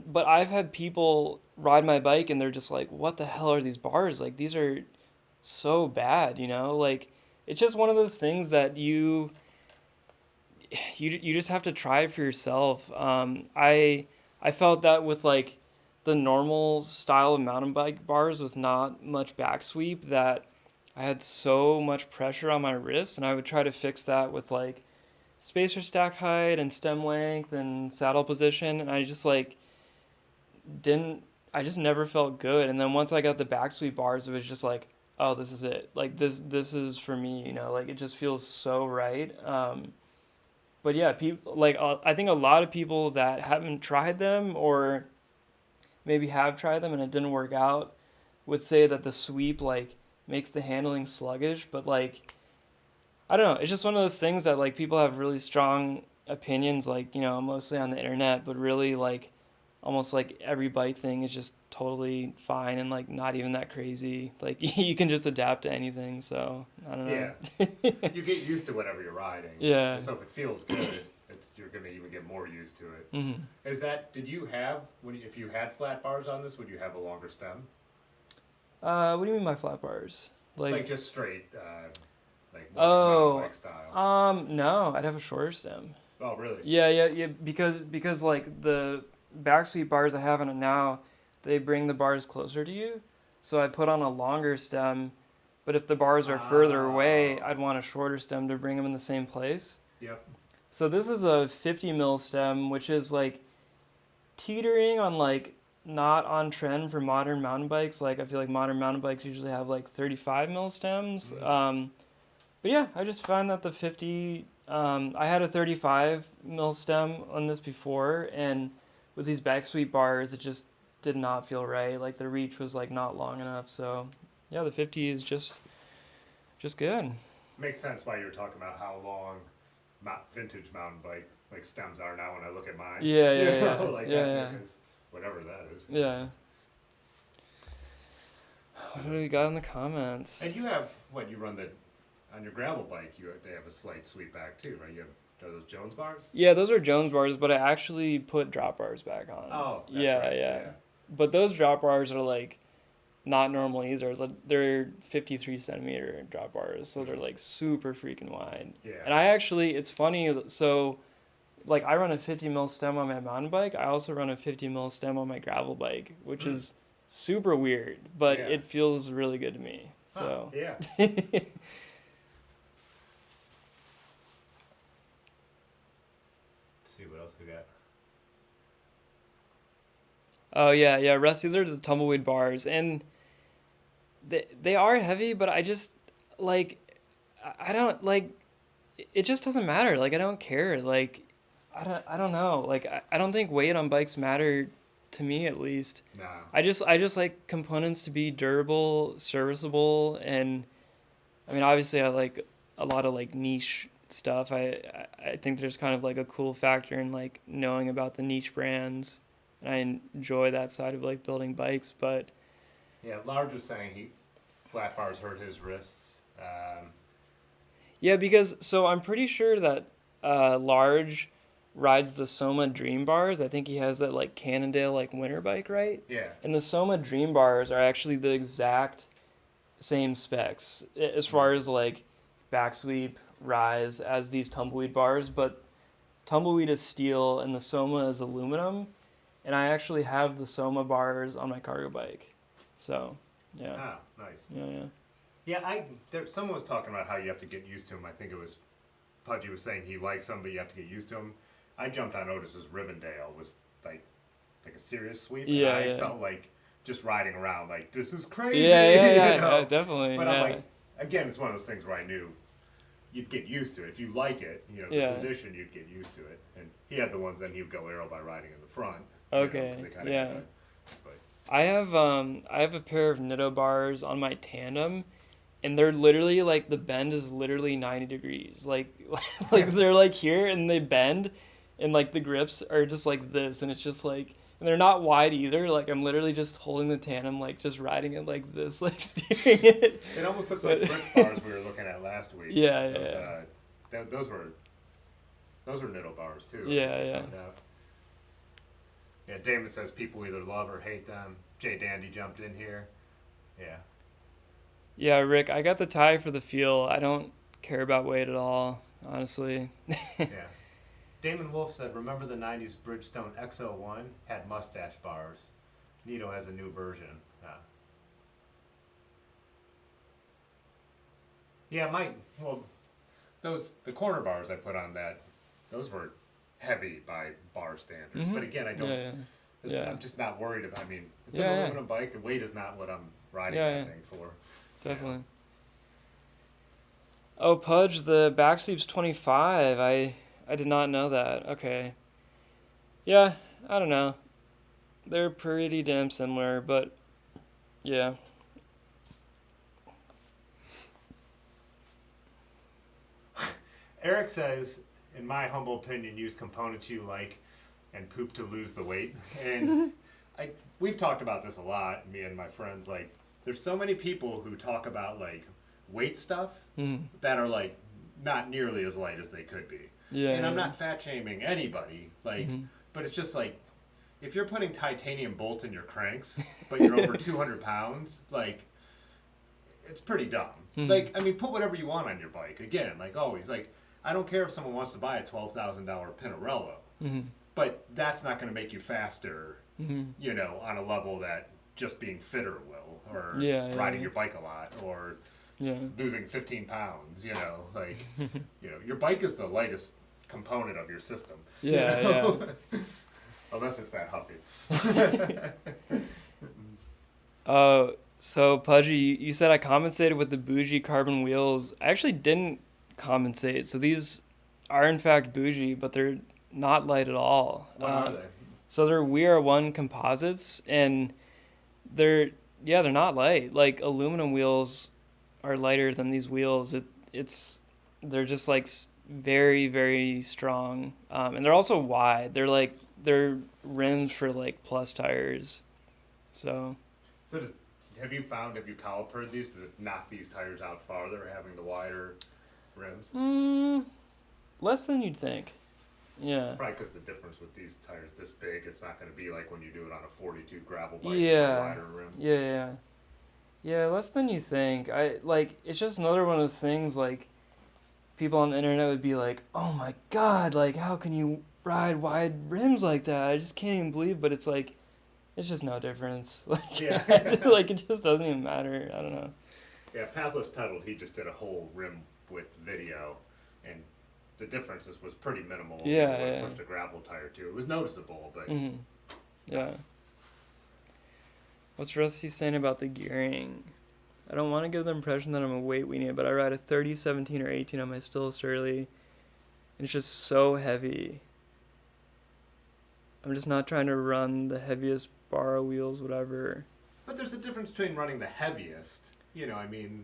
but I've had people ride my bike and they're just like, "What the hell are these bars? Like, these are so bad," Like, it's just one of those things that you just have to try it for yourself. I felt that with like the normal style of mountain bike bars with not much back sweep that I had so much pressure on my wrist, and I would try to fix that with like spacer stack height and stem length and saddle position, and I just like I just never felt good. And then once I got the back sweep bars, it was just like, oh, this is it. Like this is for me, like it just feels so right. But yeah, people like I think a lot of people that haven't tried them or maybe have tried them and it didn't work out would say that the sweep like makes the handling sluggish, but like I don't know, it's just one of those things that like people have really strong opinions, like, mostly on the internet, but really like almost like every bike thing is just totally fine and like not even that crazy. Like you can just adapt to anything, so I don't know. Yeah. You get used to whatever you're riding. Yeah. So if it feels good, you're going to even get more used to it. Mm-hmm. Did you have, if you had flat bars on this, would you have a longer stem? What do you mean by flat bars? Like just straight, like mountain bike style. No, I'd have a shorter stem. Oh, really? Yeah, because like the back sweep bars I have on it now, they bring the bars closer to you. So I put on a longer stem, but if the bars are further away, I'd want a shorter stem to bring them in the same place. Yep. So this is a 50 mil stem, which is like teetering on like not on trend for modern mountain bikes. Like I feel like modern mountain bikes usually have like 35 mil stems. But yeah, I just found that the 50, I had a 35 mil stem on this before, and with these back sweep bars, it just did not feel right. Like the reach was like not long enough. So yeah, the 50 is just good. Makes sense why you were talking about how long vintage mountain bike like stems are now when I look at mine. Yeah. Like yeah. Whatever that is. Yeah. What do we got in the comments? And you have you run on your gravel bike? They have a slight sweep back too, right? Are those Jones bars? Yeah, those are Jones bars, but I actually put drop bars back on. Oh, that's yeah, right. yeah. But those drop bars are like not normal either. They're 53 centimeter drop bars, so they're like super freaking wide. Yeah. And I actually, it's funny. So, like, I run a 50 mil stem on my mountain bike. I also run a 50 mil stem on my gravel bike, which is super weird, but it feels really good to me. So. Yeah. See what else we got. Oh yeah, Rusty. They're the tumbleweed bars, and they are heavy, but I just like I don't like it. Just doesn't matter. Like I don't care. Like I don't know. Like I don't think weight on bikes matter to me at least. No. I just like components to be durable, serviceable, and I mean obviously I like a lot of like niche stuff. I think there's kind of like a cool factor in like knowing about the niche brands. And I enjoy that side of like building bikes, but yeah, Large was saying flat bars hurt his wrists. Yeah, because so I'm pretty sure that Large rides the Soma Dream bars. I think he has that like Cannondale like winter bike, right? Yeah. And the Soma Dream bars are actually the exact same specs as far as like back sweep, rise as these tumbleweed bars, but tumbleweed is steel and the Soma is aluminum. And I actually have the Soma bars on my cargo bike. So, yeah. Ah, nice. Yeah. Someone was talking about how you have to get used to them. I think it was Pudgy was saying he likes them, but you have to get used to them. I jumped on Otis's Rivendell was like a serious sweep. Yeah, and I felt like just riding around like this is crazy. Yeah, you know? definitely. But I'm like, again, it's one of those things where I knew you'd get used to it. If you like it, the position, you'd get used to it. And he had the ones, then he would go aero by riding in the front. Okay, But I have a pair of Nitto bars on my tandem, and they're literally like the bend is literally 90 degrees. Like they're like here and they bend, and like the grips are just like this, and it's just like, and they're not wide either. Like I'm literally just holding the tandem, like just riding it like this, like steering it. It almost looks like brick bars we were looking at last week. Those were Nitto bars too. Yeah. Yeah, Damon says people either love or hate them. Jay Dandy jumped in here. Yeah. Yeah, Rick, I got the tie for the feel. I don't care about weight at all, honestly. Yeah. Damon Wolf said, remember the 90s Bridgestone X01 had mustache bars. Nito has a new version. The corner bars I put on that, those were heavy by bar standards. Mm-hmm. But again, I don't. I'm just not worried about. I mean, it's an aluminum bike. The weight is not what I'm riding that thing for. Definitely. Oh, Pudge, the back sweep's 25. I did not know that. Okay. Yeah, I don't know. They're pretty damn similar, but yeah. Eric says, in my humble opinion, use components you like and poop to lose the weight. And we've talked about this a lot, me and my friends. Like, there's so many people who talk about like weight stuff that are like not nearly as light as they could be. Yeah. And I'm not fat shaming anybody, like, but it's just like if you're putting titanium bolts in your cranks, but you're over 200 pounds, like, it's pretty dumb. Like, I mean, put whatever you want on your bike. Again, like always, like, I don't care if someone wants to buy a $12,000 Pinarello, but that's not going to make you faster you know, on a level that just being fitter will, or riding your bike a lot, or losing 15 pounds, you know, like, you know, your bike is the lightest component of your system. Yeah, you know? Unless it's that huffy. So Pudgy, you said I compensated with the bougie carbon wheels. I actually didn't compensate. So these are in fact bougie, but they're not light at all. What are they? So they're We Are One composites, and they're not light. Like aluminum wheels are lighter than these wheels. They're just like very, very strong, and they're also wide. They're rims for like plus tires. So have you calipered these? Does it knock these tires out farther, having the wider rims? Less than you'd think. Yeah. Probably because the difference with these tires this big, it's not going to be like when you do it on a 42 gravel bike with a wider rim. Yeah, less than you think. It's just another one of those things, like, people on the internet would be like, oh my god, like, how can you ride wide rims like that? I just can't even believe, but it's like, it's just no difference. Like, like, it just doesn't even matter. I don't know. Yeah, Pathless Pedal, he just did a whole rim width video, and the differences was pretty minimal. Pushed a gravel tire too. It was noticeable, but yeah. What's Rusty saying about the gearing? I don't want to give the impression that I'm a weight weenie, but I ride a 30, 17, or 18 on my Still Surly, and it's just so heavy. I'm just not trying to run the heaviest bar wheels, whatever. But there's a difference between running the heaviest. You know, I mean,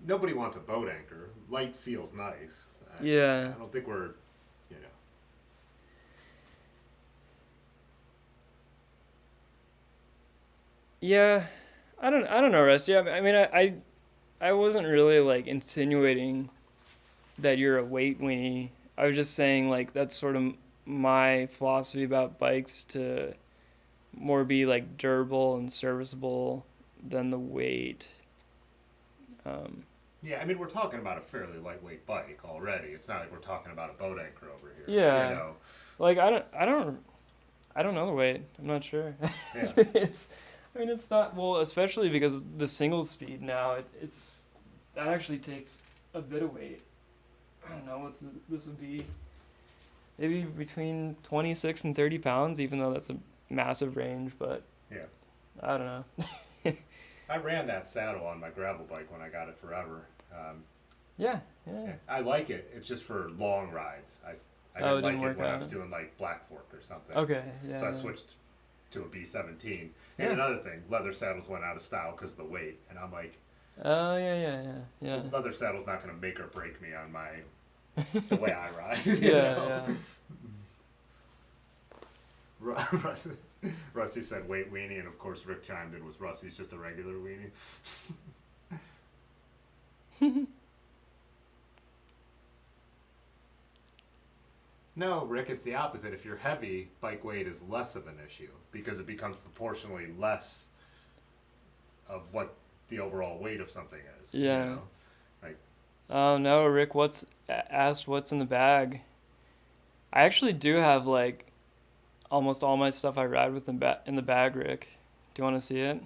nobody wants a boat anchor. Light feels nice. I don't think we're, you know. Yeah, I don't know, Rusty. I mean, I wasn't really like insinuating that you're a weight weenie. I was just saying like that's sort of my philosophy about bikes, to more be like durable and serviceable than the weight. Yeah, I mean, we're talking about a fairly lightweight bike already. It's not like we're talking about a boat anchor over here. Yeah. You know? Like I don't know the weight. I'm not sure. Yeah. It's not, well, especially because the single speed now, that actually takes a bit of weight. I don't know what this would be. Maybe between 26 and 30 pounds, even though that's a massive range, but yeah, I don't know. I ran that saddle on my gravel bike when I got it forever. Yeah. I like it. It's just for long rides. I didn't like it when I was doing like Black Fork or something. Okay, yeah. So I switched to a B17. And another thing, leather saddles went out of style because of the weight. And I'm like, oh, yeah. Leather saddle's not going to make or break me on the way I ride. Yeah. Rusty said weight weenie, and of course Rick chimed in with Rusty's just a regular weenie. No, Rick, it's the opposite. If you're heavy, bike weight is less of an issue because it becomes proportionally less of what the overall weight of something is. Yeah. You know? Like, oh no, Rick asked what's in the bag. I actually do have like almost all my stuff I ride with in the bag, Rick. Do you want to see it?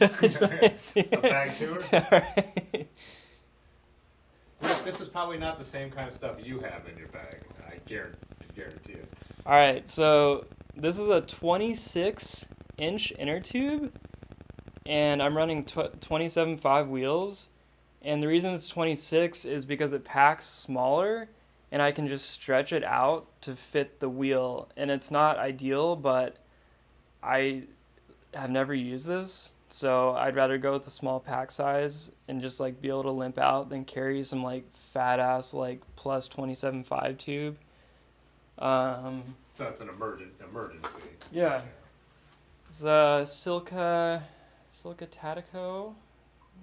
A bag tour? Right. Rick, this is probably not the same kind of stuff you have in your bag. I guarantee it. All right, so this is a 26-inch inner tube, and I'm running 27.5 wheels. And the reason it's 26 is because it packs smaller, and I can just stretch it out to fit the wheel. And it's not ideal, but I have never used this, so I'd rather go with a small pack size and just like be able to limp out than carry some like fat ass like plus 27.5 tube. So it's an emergency. Yeah. It's a Silca Tatico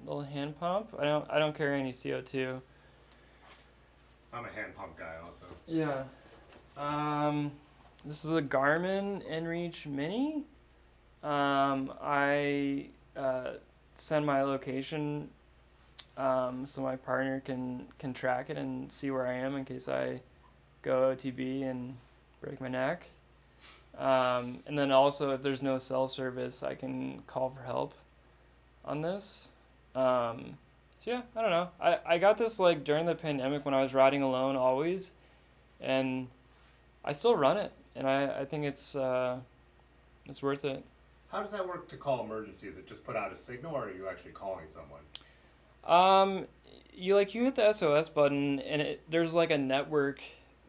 little hand pump. I don't carry any CO2. I'm a hand pump guy also. Yeah. This is a Garmin inReach Mini. I send my location so my partner can track it and see where I am in case I go OTB and break my neck. And then also, if there's no cell service, I can call for help on this. So yeah, I don't know. I got this like during the pandemic when I was riding alone always, and I still run it, and I think it's worth it. How does that work to call emergency? Is it just put out a signal, or are you actually calling someone? You hit the SOS button, and there's like a network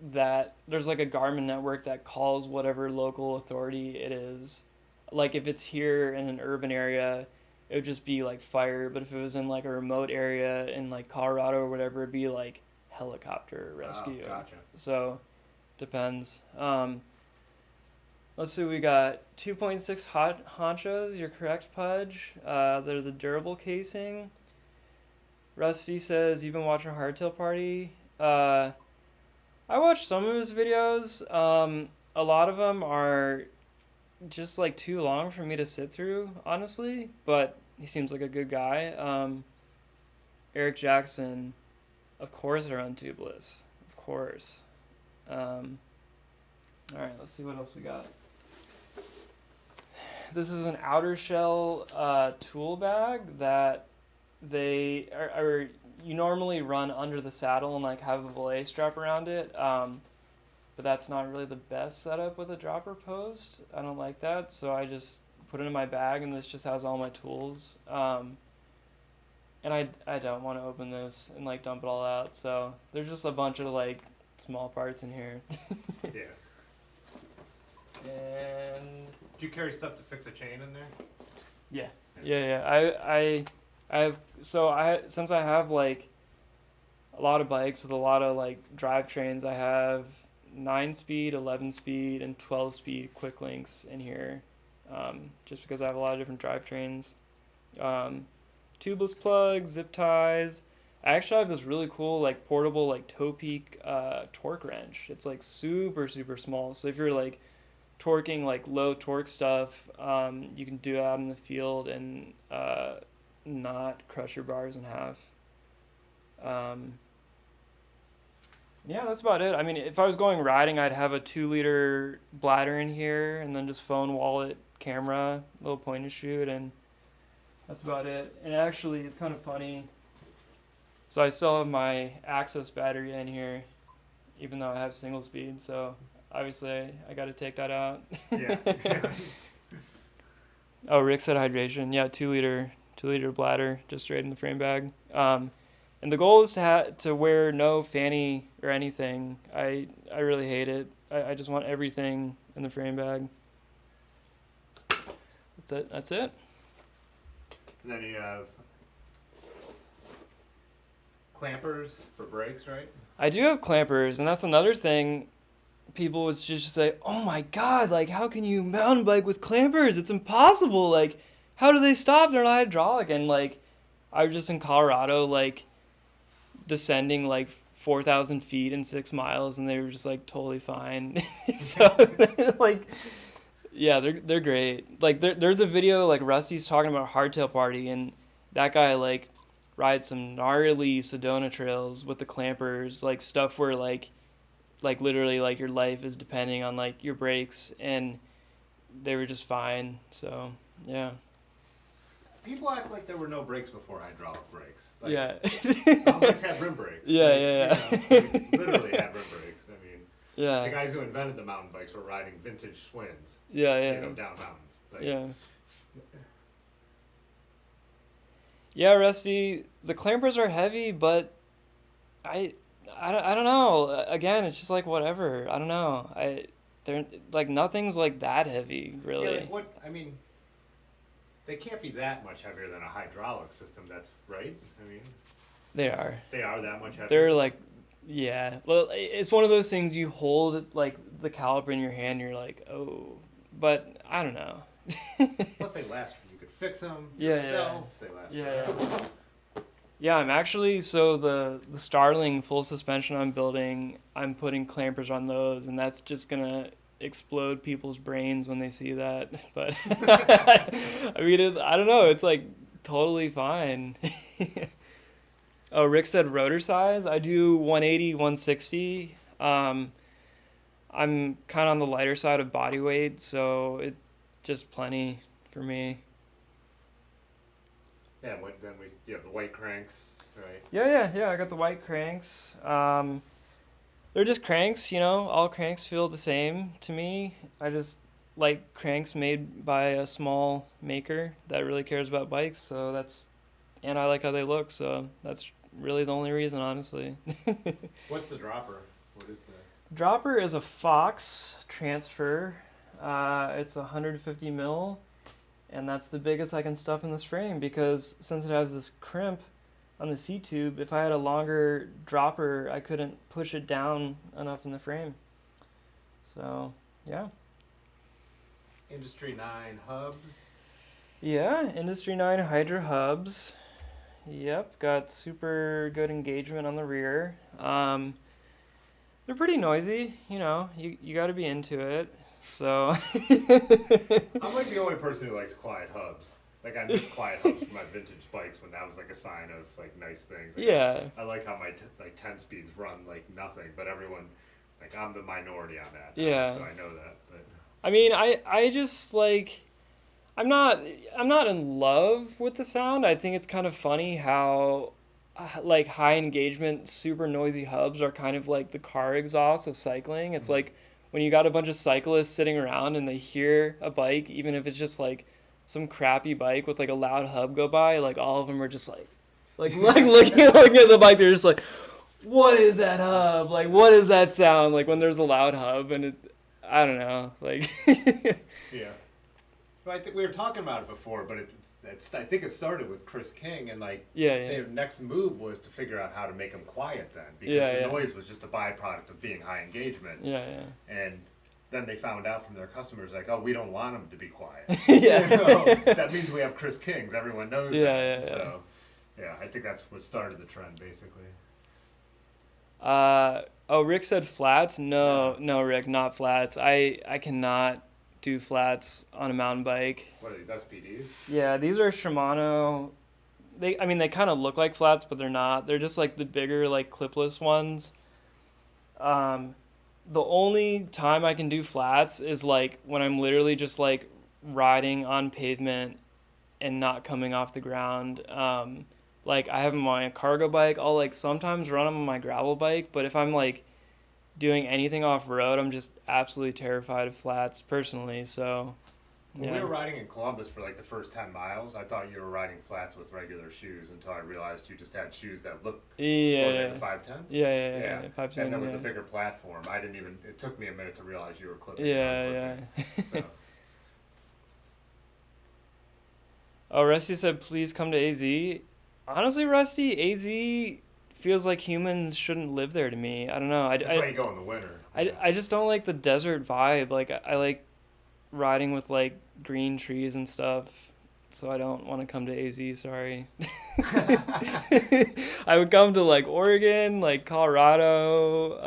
there's like a Garmin network that calls whatever local authority it is. Like if it's here in an urban area, it would just be like fire, but if it was in like a remote area in like Colorado or whatever, it'd be like helicopter rescue. Oh, gotcha. So depends. Let's see, we got 2.6 hot honchos. You're correct, Pudge. They're the durable casing. Rusty says you've been watching Hardtail Party. I watched some of his videos. A lot of them are just like too long for me to sit through, honestly. But he seems like a good guy. Eric Jackson, of course, I run tubeless. Of course. All right, let's see what else we got. This is an outer shell tool bag that they are you normally run under the saddle and like have a belay strap around it, but that's not really the best setup with a dropper post. I don't like that, so I just put it in my bag, and this just has all my tools. And I don't want to open this and like dump it all out, so there's just a bunch of like small parts in here. Yeah. And Do you carry stuff to fix a chain in there? yeah. Since I have like a lot of bikes with a lot of like drivetrains, I have 9-speed, 11-speed, and 12-speed quick links in here, just because I have a lot of different drivetrains. Tubeless plugs, zip ties. I actually have this really cool like portable like toe peak torque wrench. It's like super super small. So if you're like torquing like low torque stuff, you can do it out in the field and not crush your bars in half. Yeah, that's about it. I mean, if I was going riding, I'd have a 2-liter bladder in here, and then just phone, wallet, camera, little point and shoot, and that's about it. And actually, it's kind of funny. So I still have my Access battery in here, even though I have single speed. So obviously, I got to take that out. Yeah. Oh, Rick said hydration. Yeah, 2-liter bladder, just straight in the frame bag. And the goal is to wear no fanny or anything. I really hate it. I just want everything in the frame bag. That's it. And then you have clampers for brakes, right? I do have clampers, and that's another thing. People would just say, "Oh my God! Like, how can you mountain bike with clampers? It's impossible! Like, how do they stop? They're not hydraulic." And like, I was just in Colorado, like, descending like 4,000 feet in 6 miles, and they were just like totally fine. So like, yeah, they're great. Like there's a video like Rusty's talking about Hardtail Party, and that guy like rides some gnarly Sedona trails with the clampers, like stuff where like literally like your life is depending on like your brakes, and they were just fine. So yeah. People act like there were no brakes before hydraulic brakes. Like, Yeah. mountain bikes had rim brakes. Yeah. You know, like, literally had rim brakes. I mean, Yeah. the guys who invented the mountain bikes were riding vintage Swins. Yeah. You know, down mountains. Like, Yeah. Yeah, Rusty, the clampers are heavy, but I don't know. Again, it's just like whatever. I don't know. They're like nothing's like that heavy, really. Yeah, like what? I mean, they can't be that much heavier than a hydraulic system. That's right. I mean, They are. they are that much heavier. They're like, yeah. Well, it's one of those things you hold like the caliper in your hand, and you're like, oh, but I don't know. Plus, they last. You could fix them Yeah, yourself. They last. Yeah. forever. Yeah, I'm actually, so the Starling full suspension I'm building, I'm putting clampers on those, and that's just gonna explode people's brains when they see that. But I mean, I don't know, it's like totally fine. Oh, Rick said rotor size. I do 180, 160. I'm I'm kind of on the lighter side of body weight, so it just plenty for me. Yeah, then you have the white cranks, right? Yeah. I got the white cranks. They're just cranks, All cranks feel the same to me. I just like cranks made by a small maker that really cares about bikes. And I like how they look. So that's really the only reason, honestly. What's the dropper? What is the Dropper is a Fox transfer. It's 150 mil, and that's the biggest I can stuff in this frame because since it has this crimp on the C-tube, if I had a longer dropper, I couldn't push it down enough in the frame. So, yeah. Industry 9 hubs? Yeah, Industry 9 Hydra hubs. Yep, got super good engagement on the rear. They're pretty noisy, you got to be into it. So I'm like the only person who likes quiet hubs. Like I miss quiet hubs for my vintage bikes when that was like a sign of like nice things. Like, yeah. I like how my 10 speeds run like nothing, but everyone, like I'm the minority on that. Yeah. So I know that, but I mean, I just like I'm not in love with the sound. I think it's kind of funny how like high engagement, super noisy hubs are kind of like the car exhaust of cycling. It's like when you got a bunch of cyclists sitting around and they hear a bike, even if it's just like some crappy bike with like a loud hub go by, like all of them are just like looking at the bike, they're just like, what is that hub? Like, what is that sound? Like when there's a loud hub and I don't know, like. yeah. Well, I think we were talking about it before, but I think it started with Chris King, and like their next move was to figure out how to make them quiet then, because the noise was just a byproduct of being high engagement. Yeah. And then they found out from their customers, like, oh, we don't want them to be quiet. That means we have Chris Kings. Everyone knows that. So, I think that's what started the trend, basically. Rick said flats. No, Rick, not flats. I cannot do flats on a mountain bike. What are these, SPDs? Yeah, these are Shimano. They kind of look like flats, but they're not. They're just like the bigger, like clipless ones. The only time I can do flats is like when I'm literally just like riding on pavement and not coming off the ground. Like I have them on my cargo bike. I'll like sometimes run them on my gravel bike, but if I'm like doing anything off road, I'm just absolutely terrified of flats personally. So when we were riding in Columbus for like the first 10 miles, I thought you were riding flats with regular shoes until I realized you just had shoes that looked the 510s? Yeah. 510, and then with a bigger platform, it took me a minute to realize you were clipping. Yeah. So. Oh, Rusty said, please come to AZ. Honestly, Rusty, AZ feels like humans shouldn't live there to me. I don't know. That's why you go in the winter. I just don't like the desert vibe. Like, I like riding with like green trees and stuff, so I don't want to come to AZ. Sorry. I would come to like Oregon, like Colorado.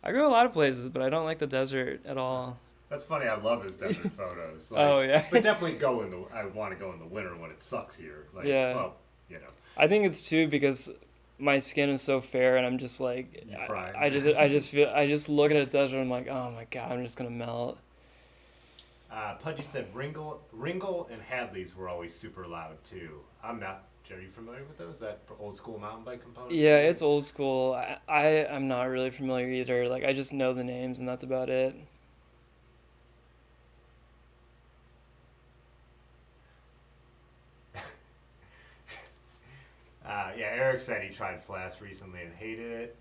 I go to a lot of places, but I don't like the desert at all. That's funny. I love his desert photos. Like, oh yeah. But definitely I want to go in the winter when it sucks here. Like, well, I think it's too because my skin is so fair, and I'm just like I just look at a desert and I'm like, oh my god, I'm just gonna melt. Pudgy said Ringel and Hadley's were always super loud too. I'm not. Are you familiar with those? That old school mountain bike component? Yeah, it's old school. I'm not really familiar either. Like I just know the names and that's about it. Eric said he tried flats recently and hated it.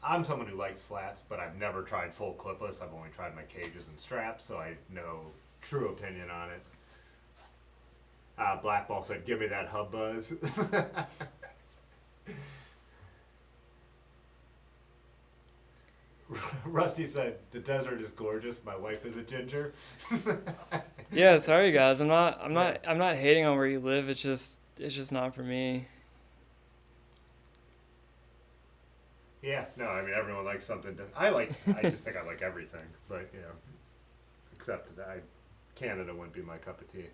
I'm someone who likes flats, but I've never tried full clipless. I've only tried my cages and straps, so I have no true opinion on it. Blackball said, give me that hub buzz. Rusty said, the desert is gorgeous. My wife is a ginger. Yeah, sorry guys. I'm not hating on where you live. It's just not for me. Yeah, no, I mean everyone likes something. I just think I like everything, but except that Canada wouldn't be my cup of tea.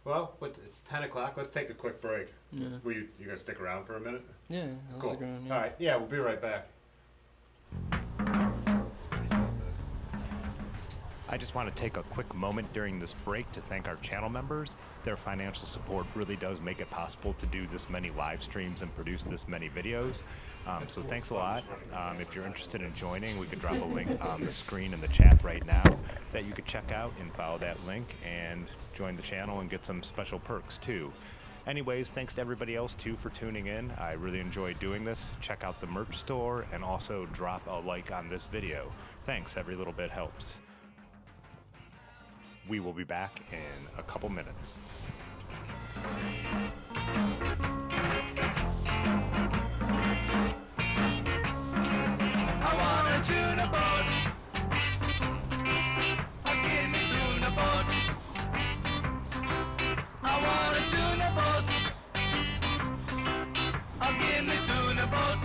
Well, it's 10 o'clock. Let's take a quick break. Yeah. You gonna stick around for a minute? Yeah, I'll Cool. stick around, yeah. All right. Yeah, we'll be right back. I just want to take a quick moment during this break to thank our channel members. Their financial support really does make it possible to do this many live streams and produce this many videos. So thanks a lot. If you're interested in joining, we could drop a link on the screen in the chat right now that you could check out and follow that link and join the channel and get some special perks too. Anyways, thanks to everybody else too for tuning in. I really enjoyed doing this. Check out the merch store and also drop a like on this video. Thanks, every little bit helps. We will be back in a couple minutes. I want a tuna boat. Give me tuna boat. I want a tuna boat. Give me tuna boat.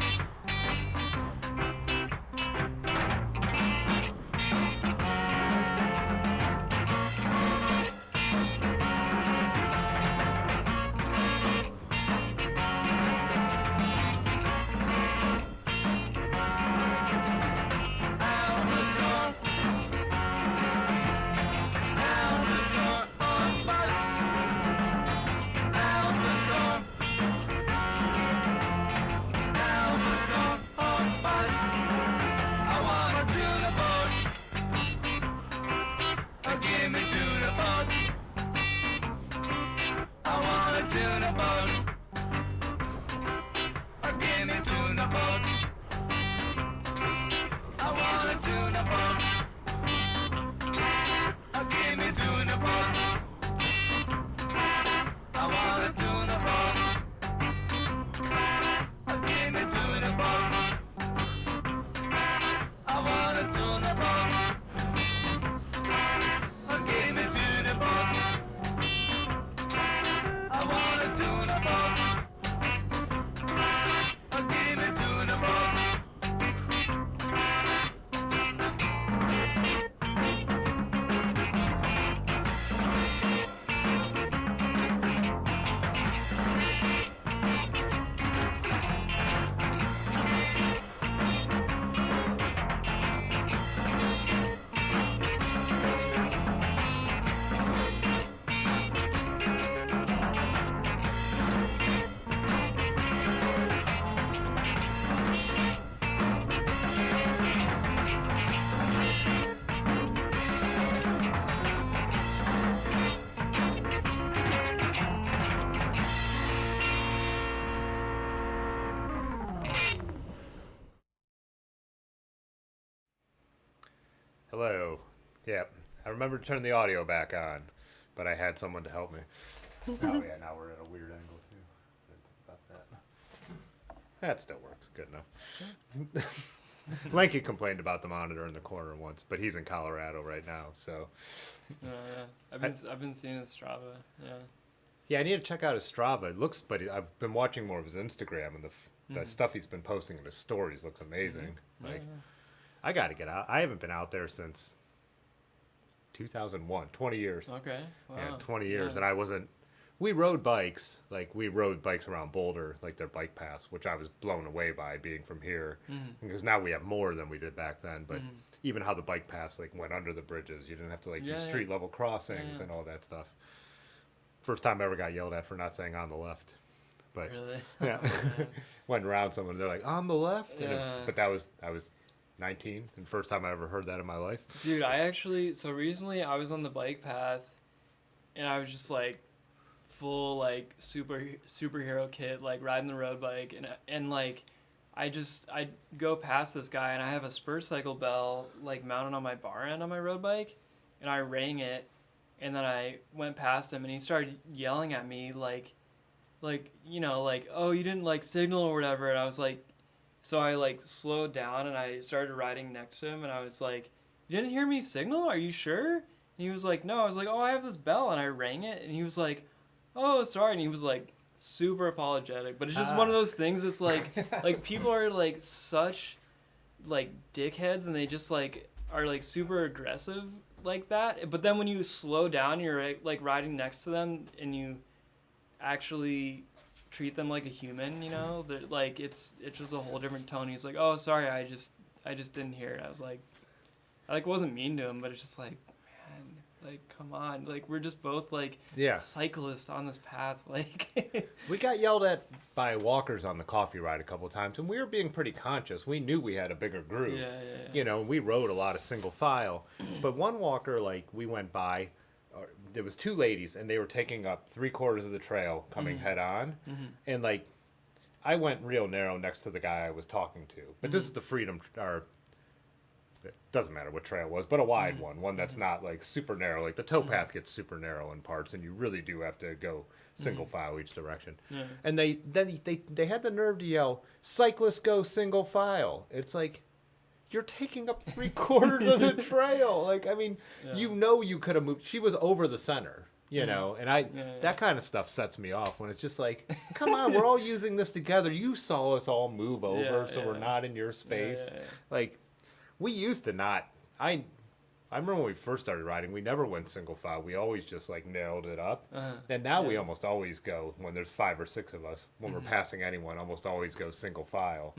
Hello. Yeah, I remember to turn the audio back on, but I had someone to help me. Oh yeah, now we're at a weird angle too. Didn't think about that. That still works. Good enough. Lanky complained about the monitor in the corner once, but he's in Colorado right now, so. Yeah. I've been seeing his Strava. Yeah. Yeah, I need to check out his Strava. It looks, but I've been watching more of his Instagram, and the stuff he's been posting in his stories looks amazing. Like, I got to get out. I haven't been out there since 2001, 20 years. Okay. Wow. Yeah, 20 years, and I wasn't. We rode bikes, around Boulder, like their bike paths, which I was blown away by being from here, because now we have more than we did back then. But even how the bike paths went under the bridges, you didn't have to do street level crossings and all that stuff. First time I ever got yelled at for not saying on the left. But really? Yeah. Went around someone, they're like, on the left? Yeah. But I was 19, and first time I ever heard that in my life. Dude, so recently I was on the bike path, and I was just full superhero kid, riding the road bike, and I go past this guy, and I have a spur cycle bell mounted on my bar end on my road bike, and I rang it, and then I went past him, and he started yelling at me oh, you didn't signal or whatever, and I was so I slowed down, and I started riding next to him, and I was you didn't hear me signal? Are you sure? And he was no. I was oh, I have this bell, and I rang it, and he was oh, sorry, and he was super apologetic, but it's just one of those things that's people are such dickheads, and they just are super aggressive like that. But then when you slow down, you're like riding next to them, and you actually treat them like a human. You know, like it's just a whole different tone. He's like, "Oh, sorry, I just didn't hear it." I was like, I like wasn't mean to him, but it's just like, man, like come on, like we're just both like cyclists on this path. Like we got yelled at by walkers on the coffee ride a couple of times, and we were being pretty conscious. We knew we had a bigger group. Yeah. You know, we rode a lot of single file, but one walker, like we went by, there was two ladies, and they were taking up 3/4 of the trail coming head on, and like I went real narrow next to the guy I was talking to. But this is the freedom, or it doesn't matter what trail it was, but a wide one that's not like super narrow. Like the towpath gets super narrow in parts, and you really do have to go single file each direction. Yeah. And they had the nerve to yell, "Cyclists go single file." It's like, you're taking up 3/4 of the trail. Like, I mean, you know, you could have moved. She was over the center, you know, and that kind of stuff sets me off when it's just like, come on, we're all using this together. You saw us all move over, so we're not in your space. Like, we used to not. I remember when we first started riding, we never went single file. We always just like nailed it up. And now we almost always go, when there's 5 or 6 of us, when we're passing anyone, almost always go single file.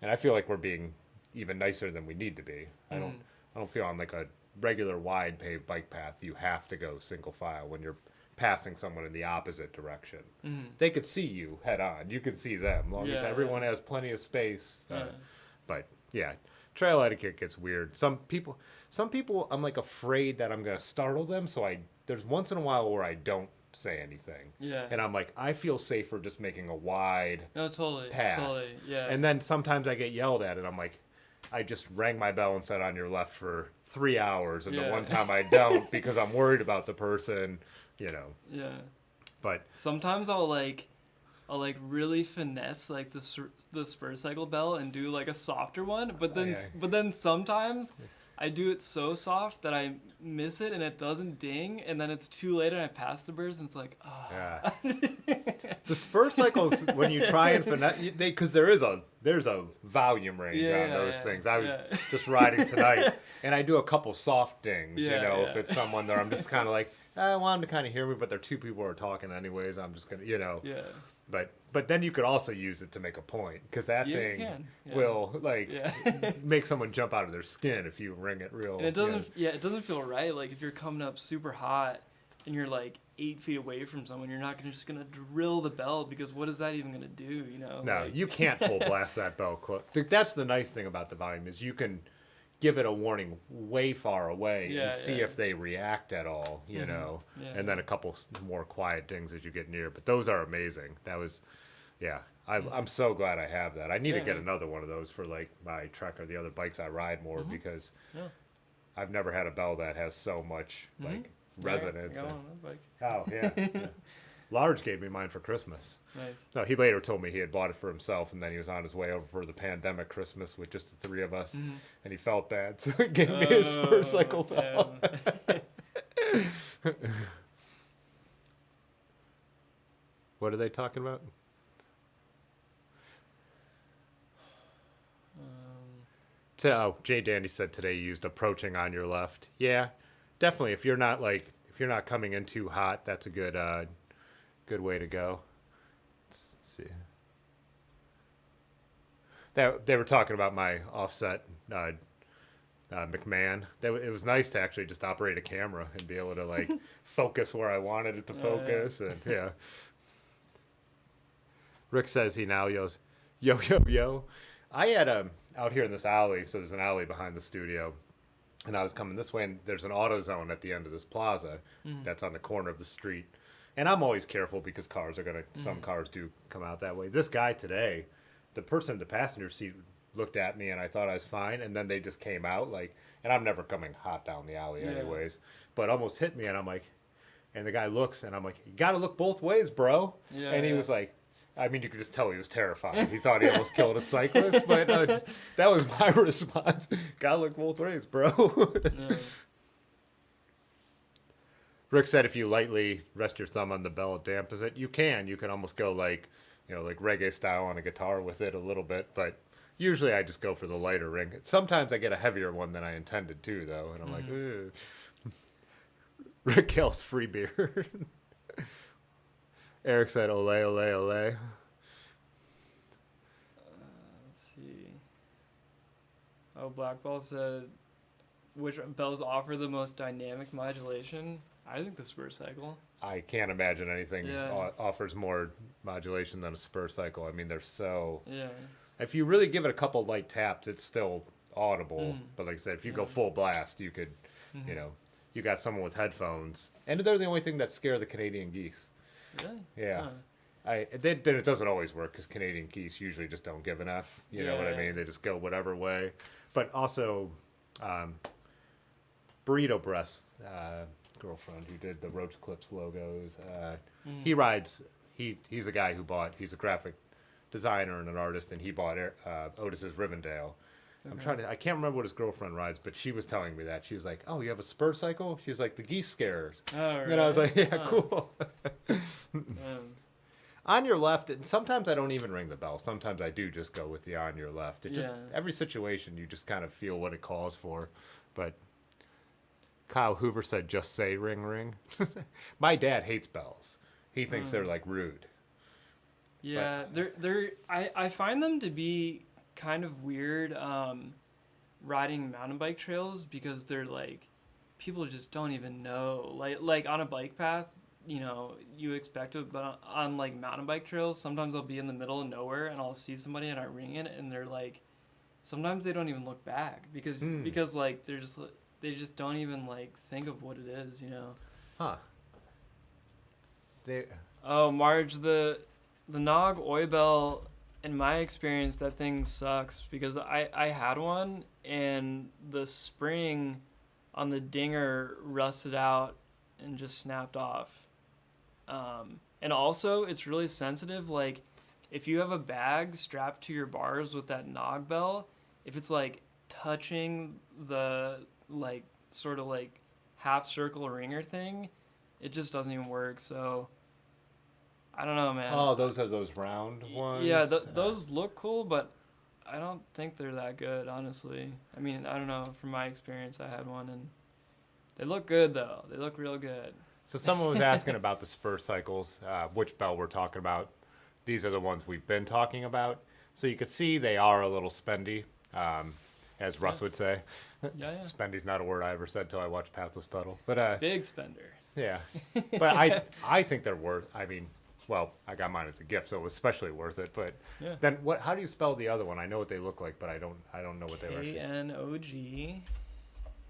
And I feel like we're being even nicer than we need to be. I don't feel on like a regular wide paved bike path you have to go single file when you're passing someone in the opposite direction. They could see you head on. You could see them, as long as everyone has plenty of space. But yeah, trail etiquette gets weird. Some people I'm like afraid that I'm gonna startle them, so there's once in a while where I don't say anything. Yeah. And I'm like, I feel safer just making a wide pass. Totally. Yeah. And then sometimes I get yelled at, and I'm like, I just rang my bell and said on your left for 3 hours, and the one time I don't because I'm worried about the person, you know. Yeah. But sometimes I'll really finesse like the spur cycle bell and do like a softer one, but then sometimes I do it so soft that I miss it and it doesn't ding, and then it's too late and I pass the burrs and it's like, oh. Yeah. The spur cycles, when you try and finesse, because there's a volume range on those things. I was just riding tonight, and I do a couple soft dings, if it's someone that I'm just kind of like, I want them to kind of hear me, but they're 2 people who are talking anyways. I'm just going to, Yeah. But then you could also use it to make a point, because that thing will make someone jump out of their skin if you ring it real. And it doesn't it doesn't feel right. Like if you're coming up super hot and you're like 8 feet away from someone, you're not just gonna drill the bell, because what is that even gonna do? You know? No, you can't full blast that bell. That's the nice thing about the volume, is you can give it a warning way far away and see if they react at all, you know, and then a couple more quiet dings as you get near. But those are amazing. That was, I'm so glad I have that. I need to get another one of those for like my Trek or the other bikes I ride more, because I've never had a bell that has so much like resonance. Large gave me mine for Christmas. Nice. No, he later told me he had bought it for himself, and then he was on his way over for the pandemic Christmas with just the 3 of us, and he felt bad, so he gave me his spur cycle bell. What are they talking about? Jay Dandy said today you used approaching on your left. Yeah, definitely. If you're not coming in too hot, that's a good way to go. Let's see. They were talking about my offset McMahon. It was nice to actually just operate a camera and be able to like focus where I wanted it to focus. And Rick says he now yells, "Yo, yo, yo." I had out here in this alley, so there's an alley behind the studio, and I was coming this way, and there's an AutoZone at the end of this plaza that's on the corner of the street. And I'm always careful, because some cars do come out that way. This guy today, the person in the passenger seat looked at me and I thought I was fine, and then they just came out and I'm never coming hot down the alley anyways, but almost hit me, and I'm like, and the guy looks, and I'm like, you gotta look both ways, bro. And he was like, I mean, you could just tell he was terrified. He thought he almost killed a cyclist, but that was my response. Gotta look both ways, bro. Rick said if you lightly rest your thumb on the bell, it dampens it. You can almost go like reggae style on a guitar with it a little bit, but usually I just go for the lighter ring. Sometimes I get a heavier one than I intended to, though, and I'm like, ugh. Rick Hale's free beer. Eric said, ole, ole, ole. Let's see. Oh, Black Ball said, which bells offer the most dynamic modulation? I think the Spur Cycle. I can't imagine anything offers more modulation than a Spur Cycle. I mean, they're so... Yeah. If you really give it a couple light taps, it's still audible. But like I said, if you go full blast, you could, you know, you got someone with headphones. And they're the only thing that scare the Canadian geese. Really? Yeah. Then it doesn't always work because Canadian geese usually just don't give an F. You know what I mean? They just go whatever way. But also, Burrito Breast, girlfriend who did the Roach Clips logos, he rides, he's a guy who bought, he's a graphic designer and an artist, and he bought Otis's Rivendell. I can't remember what his girlfriend rides, but she was telling me that. She was like, oh, you have a Spur Cycle? She was like, the geese scares. Oh, right. And I was like, yeah, cool. On your left, and sometimes I don't even ring the bell. Sometimes I do just go with the on your left. It just every situation you just kind of feel what it calls for. But Kyle Hoover said, just say ring ring. My dad hates bells. He thinks they're like rude. Yeah, I find them to be kind of weird riding mountain bike trails because they're like, people just don't even know. Like on a bike path, you know, you expect it, but on like mountain bike trails, sometimes I'll be in the middle of nowhere and I'll see somebody and I ring it and they're like, sometimes they don't even look back because like they just don't even like think of what it is, you know. Huh. Oh, Marge, the Nog Oi Bell, in my experience, that thing sucks because I had one and the spring on the dinger rusted out and just snapped off. And also, it's really sensitive. Like, if you have a bag strapped to your bars with that Nog bell, if it's like touching the like sort of like half circle ringer thing, it just doesn't even work. So I don't know, man. Oh, those are those round ones? Yeah, those look cool, but I don't think they're that good, honestly. I mean, I don't know. From my experience, I had one, and they look good, though. They look real good. So someone was asking about the Spur Cycles, which bell we're talking about. These are the ones we've been talking about. So you could see they are a little spendy, as Russ would say. Yeah. Spendy's not a word I ever said till I watched Pathless Pedal. But big spender. Yeah. But I think they're worth, I mean, well, I got mine as a gift, so it was especially worth it. But then how do you spell the other one? I know what they look like, but I don't know what they were actually. KNOG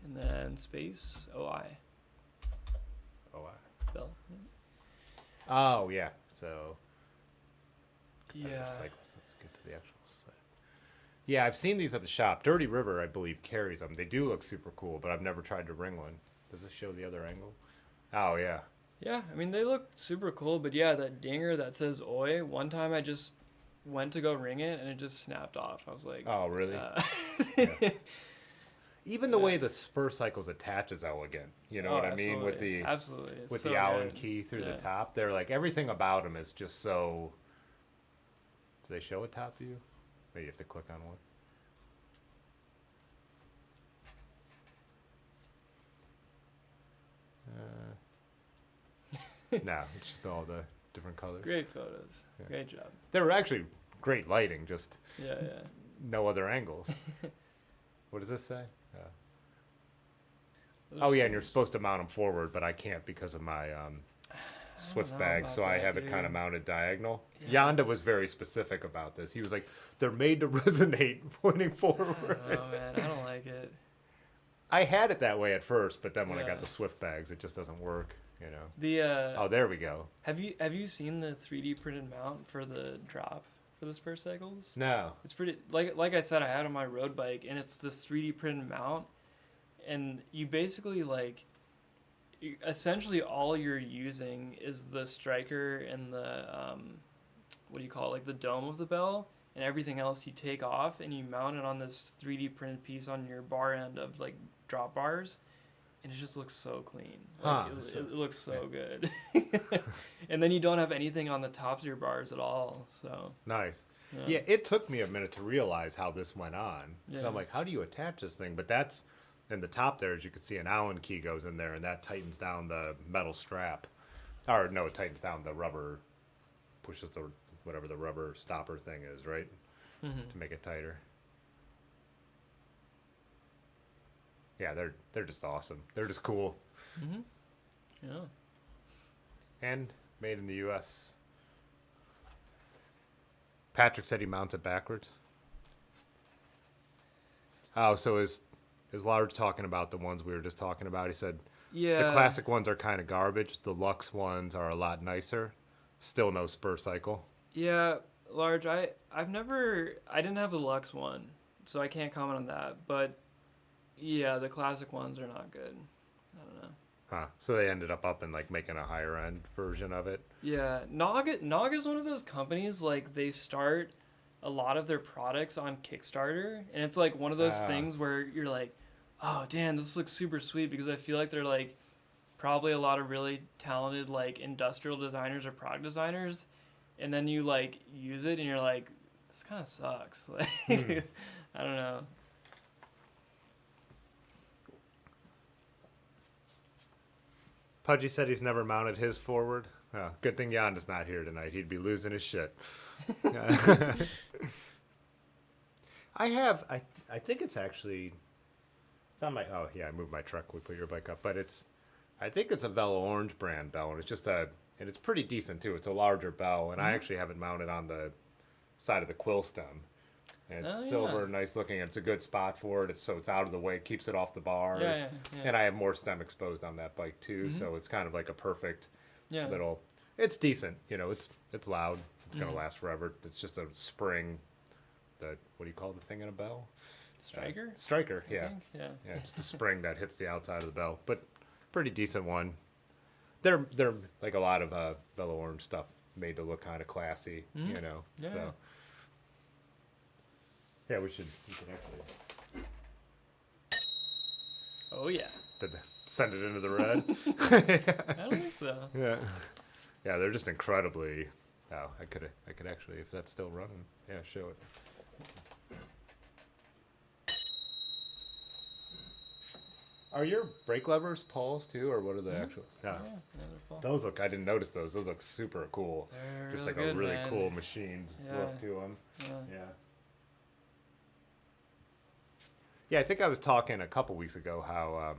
and then space OI. Bell. Oh, yeah. So cycles. Let's get to the actual site. Yeah, I've seen these at the shop. Dirty River, I believe, carries them. They do look super cool, but I've never tried to ring one. Does this show the other angle? Oh, yeah. Yeah, I mean, they look super cool, but yeah, that dinger that says Oi, one time I just went to go ring it and it just snapped off. I was like, oh, really? Yeah. Even the way the Spur Cycles attach is elegant. You know what I mean? With the absolutely. It's with so the Allen good. key through the top. They're like, everything about them is just so. Do they show a top view? Maybe you have to click on one. No, it's just all the different colors. Great photos. Yeah. Great job. They were actually great lighting, just yeah. No other angles. What does this say? Oh, yeah, and you're supposed to mount them forward, but I can't because of my Swift bag, so I have it kind of mounted diagonal. Yeah. Yonda was very specific about this. He was like, they're made to resonate pointing forward. Oh, man, I don't like it. I had it that way at first, but then when I got the Swift bags, it just doesn't work, you know. Oh, there we go. Have you seen the 3D printed mount for the drop for the Spur Cycles? No. It's pretty, like I said, I had on my road bike, and it's this 3D printed mount, and you basically essentially all you're using is the striker and the what do you call it, like the dome of the bell, and everything else you take off and you mount it on this 3D printed piece on your bar end of like drop bars, and it just looks so clean. It looks so good. And then you don't have anything on the tops of your bars at all. So nice. Yeah, it took me a minute to realize how this went on. So I'm like, how do you attach this thing? But that's in the top there, as you can see, an Allen key goes in there, and that tightens down the metal strap. Or no, it tightens down the rubber, pushes the whatever the rubber stopper thing is, right? To make it tighter. Yeah, they're just awesome. They're just cool. Yeah. And made in the U.S. Patrick said he mounts it backwards. Oh, so is Large talking about the ones we were just talking about? He said Yeah. the classic ones are kind of garbage. The Lux ones are a lot nicer. Still no spur cycle. Yeah, Large. I didn't have the Lux one, so I can't comment on that. But yeah, the classic ones are not good. I don't know. Huh. So they ended up and like making a higher end version of it. Yeah, Nog is one of those companies, like, they start a lot of their products on Kickstarter, and it's like one of those things where you're like, oh damn, this looks super sweet, because I feel like they're like probably a lot of really talented like industrial designers or product designers, and then you like use it and you're like, this kind of sucks. Like, I don't know. Pudgy said he's never mounted his forward. Oh, good thing Jan is not here tonight. He'd be losing his shit. I think it's actually, it's on my, oh yeah, I moved my truck. We put your bike up, but I think it's a Velo Orange brand bell, and it's just and it's pretty decent too. It's a larger bell, and I actually have it mounted on the side of the quill stem. And it's silver, nice looking. And it's a good spot for it. So it's out of the way, keeps it off the bars. Yeah. And I have more stem exposed on that bike too, so it's kind of like a perfect Yeah. little. It's decent, it's loud. It's gonna last forever. It's just a spring. What do you call the thing in a bell? Striker? Striker, I yeah. think? Yeah. Yeah, just a spring that hits the outside of the bell, but pretty decent one. They're like a lot of Velo Orange stuff made to look kind of classy, Yeah. So. Yeah, we could actually Oh yeah. send it into the red. I don't think so. Yeah, they're just incredibly. Oh, I could actually, if that's still running, show it. Are your brake levers Paul's too, or what are the actual? No, those look. I didn't notice those. Those look super cool. They're Just really like a good, really man. cool machined look to them. Yeah. Yeah, I think I was talking a couple weeks ago how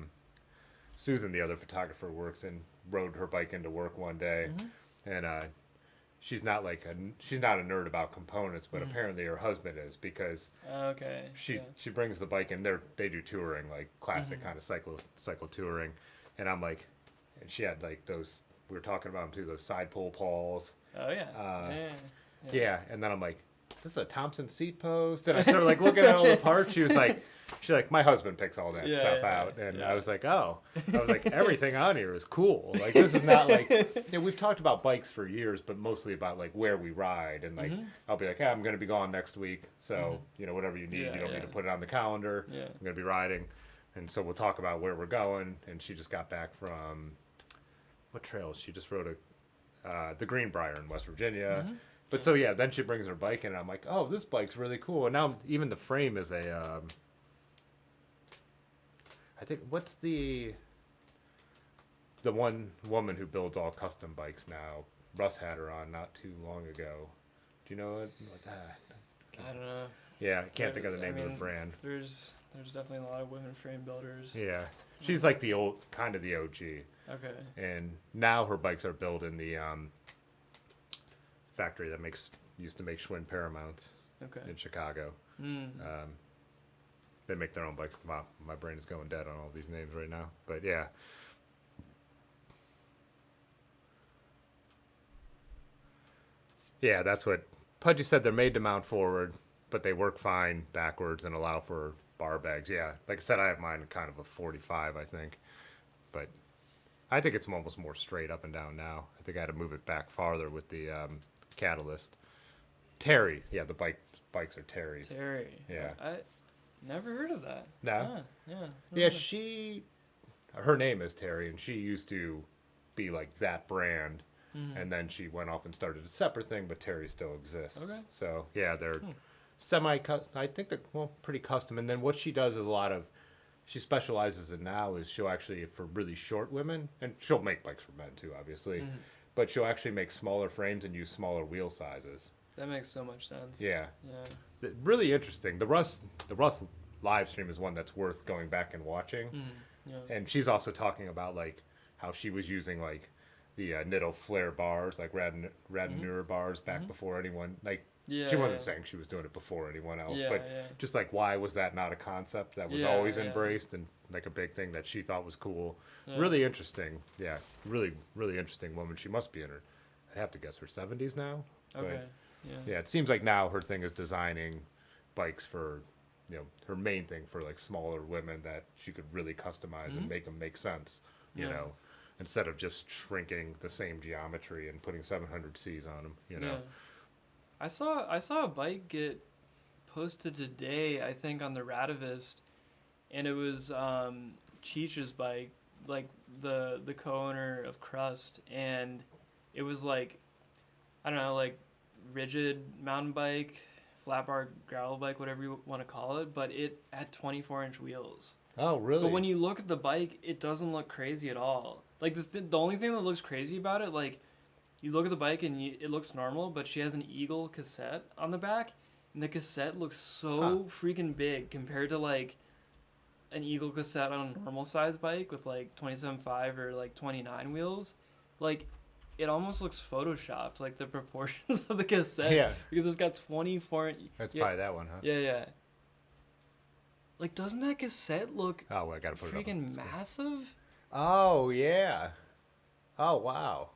Susan, the other photographer, rode her bike into work one day, and she's not a nerd about components, but apparently her husband is, because Okay. she brings the bike in. They do touring, like classic kind of cycle touring, and I'm like, and she had like those, we were talking about them too, those side pull pawls. Oh yeah. Yeah, and then I'm like, this is a Thompson seat post, and I started like looking at all the parts. She's like, my husband picks all that stuff out, and I was like, everything on here is cool. Like, this is not like, we've talked about bikes for years, but mostly about like where we ride, and like I'll be like, I'm gonna be gone next week, so whatever you need, you don't need to put it on the calendar. Yeah. I'm gonna be riding, and so we'll talk about where we're going. And she just got back from what trails? She just rode the Greenbrier in West Virginia. But so then she brings her bike in, and I'm like, oh, this bike's really cool. And now even the frame is a, I think, what's the one woman who builds all custom bikes now? Russ had her on not too long ago. Do you know what? I don't know. Yeah, I can't think of the name of the brand. There's definitely a lot of women frame builders. Yeah, she's like the OG. Okay. And now her bikes are built in the factory that used to make Schwinn Paramounts in Chicago. They make their own bikes. Wow, my brain is going dead on all these names right now. But yeah. Yeah, that's what Pudgy said. They're made to mount forward, but they work fine backwards and allow for bar bags. Yeah, like I said, I have mine in kind of a 45, I think. But I think it's almost more straight up and down now. I think I had to move it back farther with the catalyst. Terry. Yeah, the bikes are Terry's. Terry. Yeah. I never heard of that. No? Yeah. Yeah, her name is Terry, and she used to be like that brand. And then she went off and started a separate thing, but Terry still exists. Okay. So, yeah, they're I think they're, pretty custom. And then what she does is a lot of she specializes in now is she'll actually, for really short women, and she'll make bikes for men too, obviously, but she'll actually make smaller frames and use smaller wheel sizes. That makes so much sense. Yeah. Yeah. Really interesting. The Russ live stream is one that's worth going back and watching. Yeah. And she's also talking about like how she was using like the Nitto flare bars, like Radnur bars back before anyone like. Yeah, she wasn't saying she was doing it before anyone else, Yeah, but yeah. just like why was that not a concept that was Yeah, always yeah. embraced and like a big thing that she thought was cool. Yeah. Really interesting. Yeah, really interesting woman. She must be in her, I have to guess, her 70s now. But, Okay. Yeah. yeah, it seems like now her thing is designing bikes for, you know, her main thing for like smaller women that she could really customize and make them make sense, you Yeah. know, instead of just shrinking the same geometry and putting 700Cs on them, you know. Yeah. I saw a bike get posted today, I think, on the Radivist, and it was Cheech's bike, like the co-owner of Crust, and it was like, I don't know, like rigid mountain bike, flat bar gravel bike, whatever you want to call it, but it had 24-inch wheels. Oh, really? But when you look at the bike, it doesn't look crazy at all. Like the only thing that looks crazy about it, like, you look at the bike and it looks normal, but she has an Eagle cassette on the back, and the cassette looks so freaking big compared to like an Eagle cassette on a normal size bike with like 27.5 or like 29 wheels. Like, it almost looks photoshopped, like the proportions of the cassette. Yeah. Because it's got 24. That's probably that one, huh? Yeah, yeah. Like, doesn't that cassette look Oh, I gotta put it up on freaking the screen. massive? Oh, yeah. Oh, wow.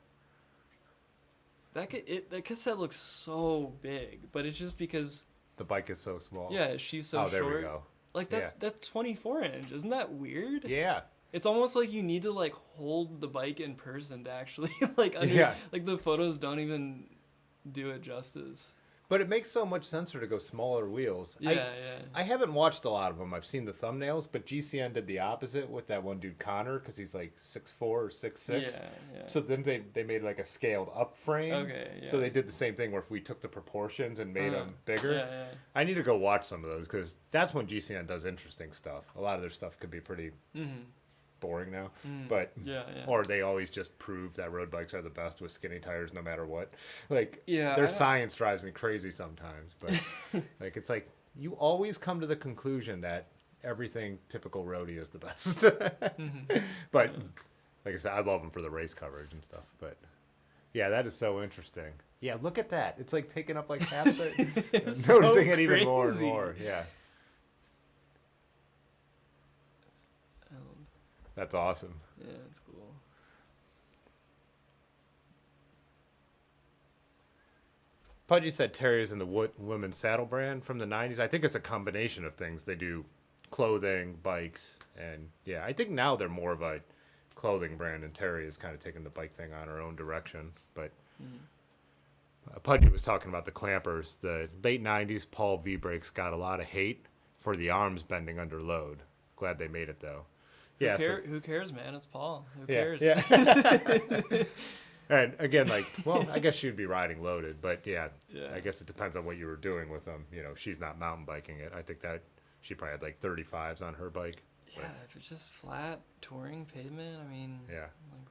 That cassette looks so big, but it's just because, The bike is so small. yeah, she's so Oh, there short. we go. Like, that's 24 inch. Isn't that weird? Yeah. It's almost like you need to like hold the bike in person to actually like Yeah. like the photos don't even do it justice. But it makes so much sense for her to go smaller wheels. Yeah, yeah. I haven't watched a lot of them. I've seen the thumbnails, but GCN did the opposite with that one dude, Connor, because he's like 6'4" or 6'6". Yeah, yeah. So then they made like a scaled up frame. Okay, yeah. So they did the same thing where if we took the proportions and made them bigger. Yeah, yeah. I need to go watch some of those because that's when GCN does interesting stuff. A lot of their stuff could be pretty boring now, but Yeah, yeah. or they always just prove that road bikes are the best with skinny tires no matter what. Like, Yeah, their I don't- science drives me crazy sometimes, but like it's like you always come to the conclusion that everything typical roadie is the best. But like I said, I love them for the race coverage and stuff. But yeah, that is so interesting. Yeah, look at that. It's like taking up like half the. It's Noticing so it even more and crazy. more. Yeah, that's awesome. Yeah, it's cool. Pudgy said Terrier's in the women's saddle brand from the 90s. I think it's a combination of things. They do clothing, bikes, and yeah, I think now they're more of a clothing brand, and Terry is kind of taking the bike thing on her own direction. But Pudgy was talking about the clampers. The late 90s Paul V-brakes got a lot of hate for the arms bending under load. Glad they made it, though. Yeah, Who cares, man? It's Paul. Who yeah, cares? yeah. And again, like, well, I guess she'd be riding loaded, but yeah, Yeah. I guess it depends on what you were doing with them. You know, she's not mountain biking it. I think that she probably had like 35s on her bike. Yeah, if it's just flat touring pavement, I mean. Yeah. Like,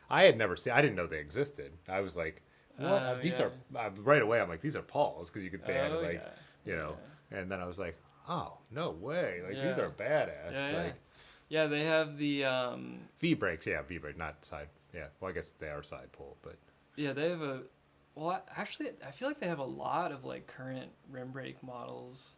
I had never seen. I didn't know they existed. I was like, what? Oh, These yeah. are right away. I'm like, these are Paul's because you could they had Oh, like, yeah. you know. And then I was like, oh no way! Like these Yeah. are badass. Yeah, like yeah. Yeah, they have the V brakes. Yeah, V brake, not side. Yeah, well, I guess they are side pull, but yeah, they have a well, actually I feel like they have a lot of like current rim brake models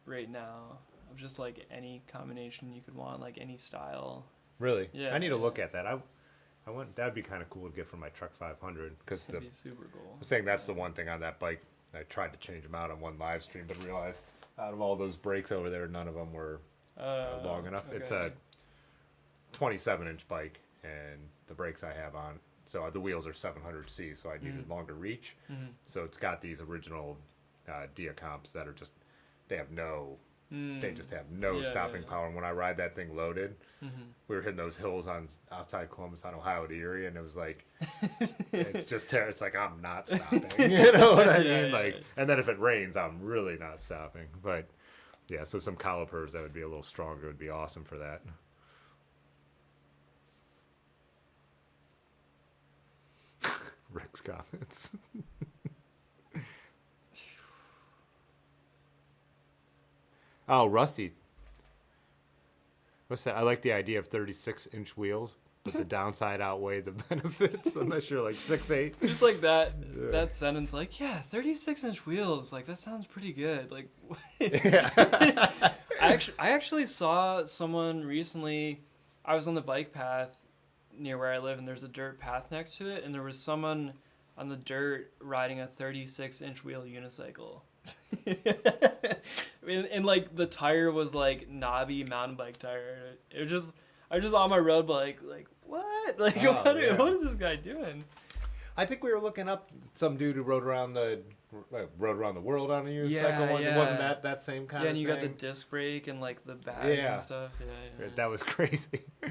right now of just like any combination you could want, like any style. really, Yeah, I need to yeah. look at that. I want that'd be kind of cool to get for my Truck 500 because That'd the be super cool. I'm saying that's the one thing on that bike. I tried to change them out on one live stream, but realized out of all those brakes over there, none of them were long enough. Okay. It's a 27-inch bike, and the brakes I have on, so the wheels are 700C, so I needed longer reach. So it's got these original Diacomps that are just, they have no, they just have no Yeah, stopping yeah. power. And when I ride that thing loaded, we were hitting those hills on outside Columbus on Ohio to Erie, and it was like, it's just it's like I'm not stopping. You know what I mean? Yeah, yeah, like, yeah. and then if it rains, I'm really not stopping. But Yeah, so some calipers that would be a little stronger would be awesome for that. Rick's comments. Oh, Rusty. What's that? I like the idea of 36-inch wheels, but the downside outweigh the benefits unless you're like 6'8". Just like that sentence, like, yeah, 36-inch wheels, like that sounds pretty good. Like, Yeah. I actually saw someone recently. I was on the bike path near where I live, and there's a dirt path next to it, and there was someone on the dirt riding a 36-inch wheel unicycle. and like the tire was like knobby mountain bike tire. It was just I was just on my road like what? Like what is this guy doing? I think we were looking up some dude who rode around the world on a unicycle once. Yeah. Wasn't that same kind of thing? Yeah, and you got the disc brake and like the bags and stuff. Yeah. That was crazy. Yeah.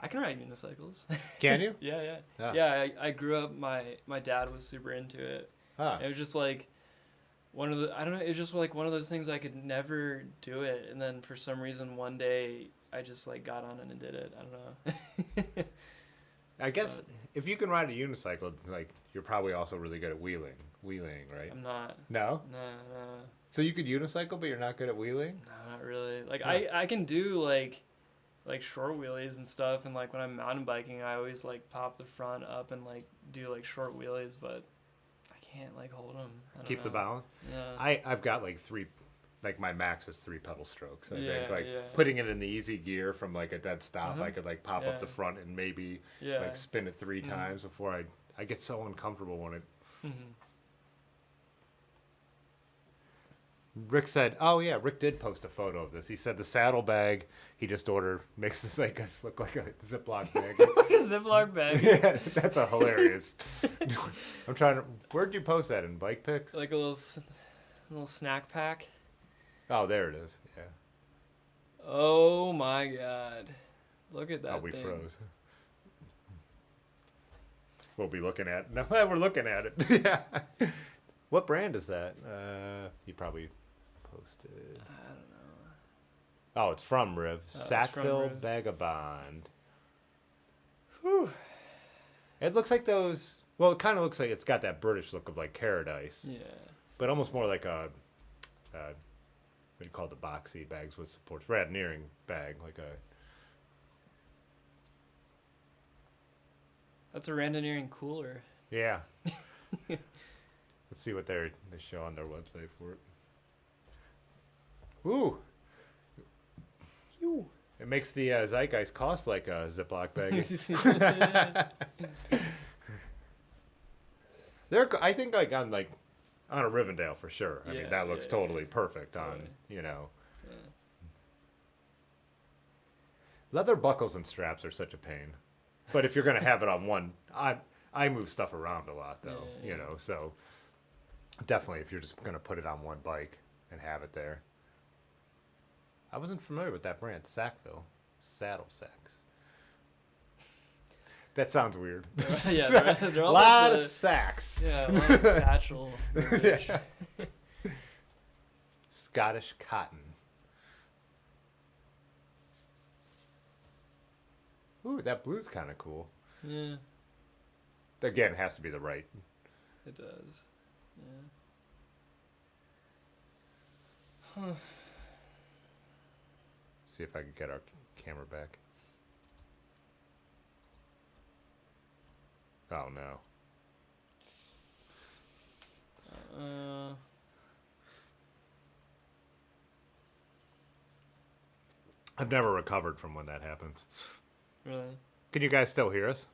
I can ride unicycles. Can you? Yeah. Ah. Yeah, I grew up. My dad was super into it. Huh. It was just like one of the, I don't know, it was just like one of those things I could never do it, and then for some reason one day I just like got on it and did it. I don't know. I guess if you can ride a unicycle, like you're probably also really good at wheeling, right? I'm not. No? No. So you could unicycle, but you're not good at wheeling? No, not really. Like No. I can do like short wheelies and stuff, and like when I'm mountain biking I always like pop the front up and like do like short wheelies, but I can't like hold them. Keep the balance? Yeah. I've got like three, like my max is 3 pedal strokes. I think like yeah. putting it in the easy gear from like a dead stop, Uh-huh. I could like pop up the front and maybe Yeah. like spin it 3 times before I get so uncomfortable when it. Mm-hmm. Rick said, "Oh yeah, Rick did post a photo of this. He said the saddlebag he just ordered makes this like us look like a Ziploc bag." Like a Ziploc bag. Yeah, that's a hilarious. I'm trying to. Where'd you post that in Bike Pics? Like a little snack pack. Oh, there it is. Yeah. Oh my god. Look at that Oh, we thing. froze. We'll be looking at. No, we're looking at it. Yeah. What brand is that? You probably posted. I don't know. Oh, it's from Riv. it's from Sackville Riv. Vagabond. Whew. It looks like those. Well, it kind of looks like it's got that British look of like Paradise, Yeah. but almost more like a. What do you call it, the boxy bags with supports? Radineering bag, like a. That's a randoneering cooler. Yeah. Let's see what they show on their website for it. Ooh. It makes the Zeitgeist cost like a Ziploc bag. I think like on a Rivendell for sure. I mean that looks totally perfect on Totally. Yeah. Yeah. Leather buckles and straps are such a pain. But if you're gonna have it on one, I move stuff around a lot though. Yeah. So definitely if you're just gonna put it on one bike and have it there. I wasn't familiar with that brand, Sackville. Saddle Sacks. That sounds weird. Yeah, they're A all lot like of sacks. yeah, a lot of satchel. Yeah. Scottish cotton. Ooh, that blue's kind of cool. Yeah, Again, it has to be the right. it does. Yeah. Huh. See if I can get our camera back. Oh no. I've never recovered from when that happens. Really? Can you guys still hear us?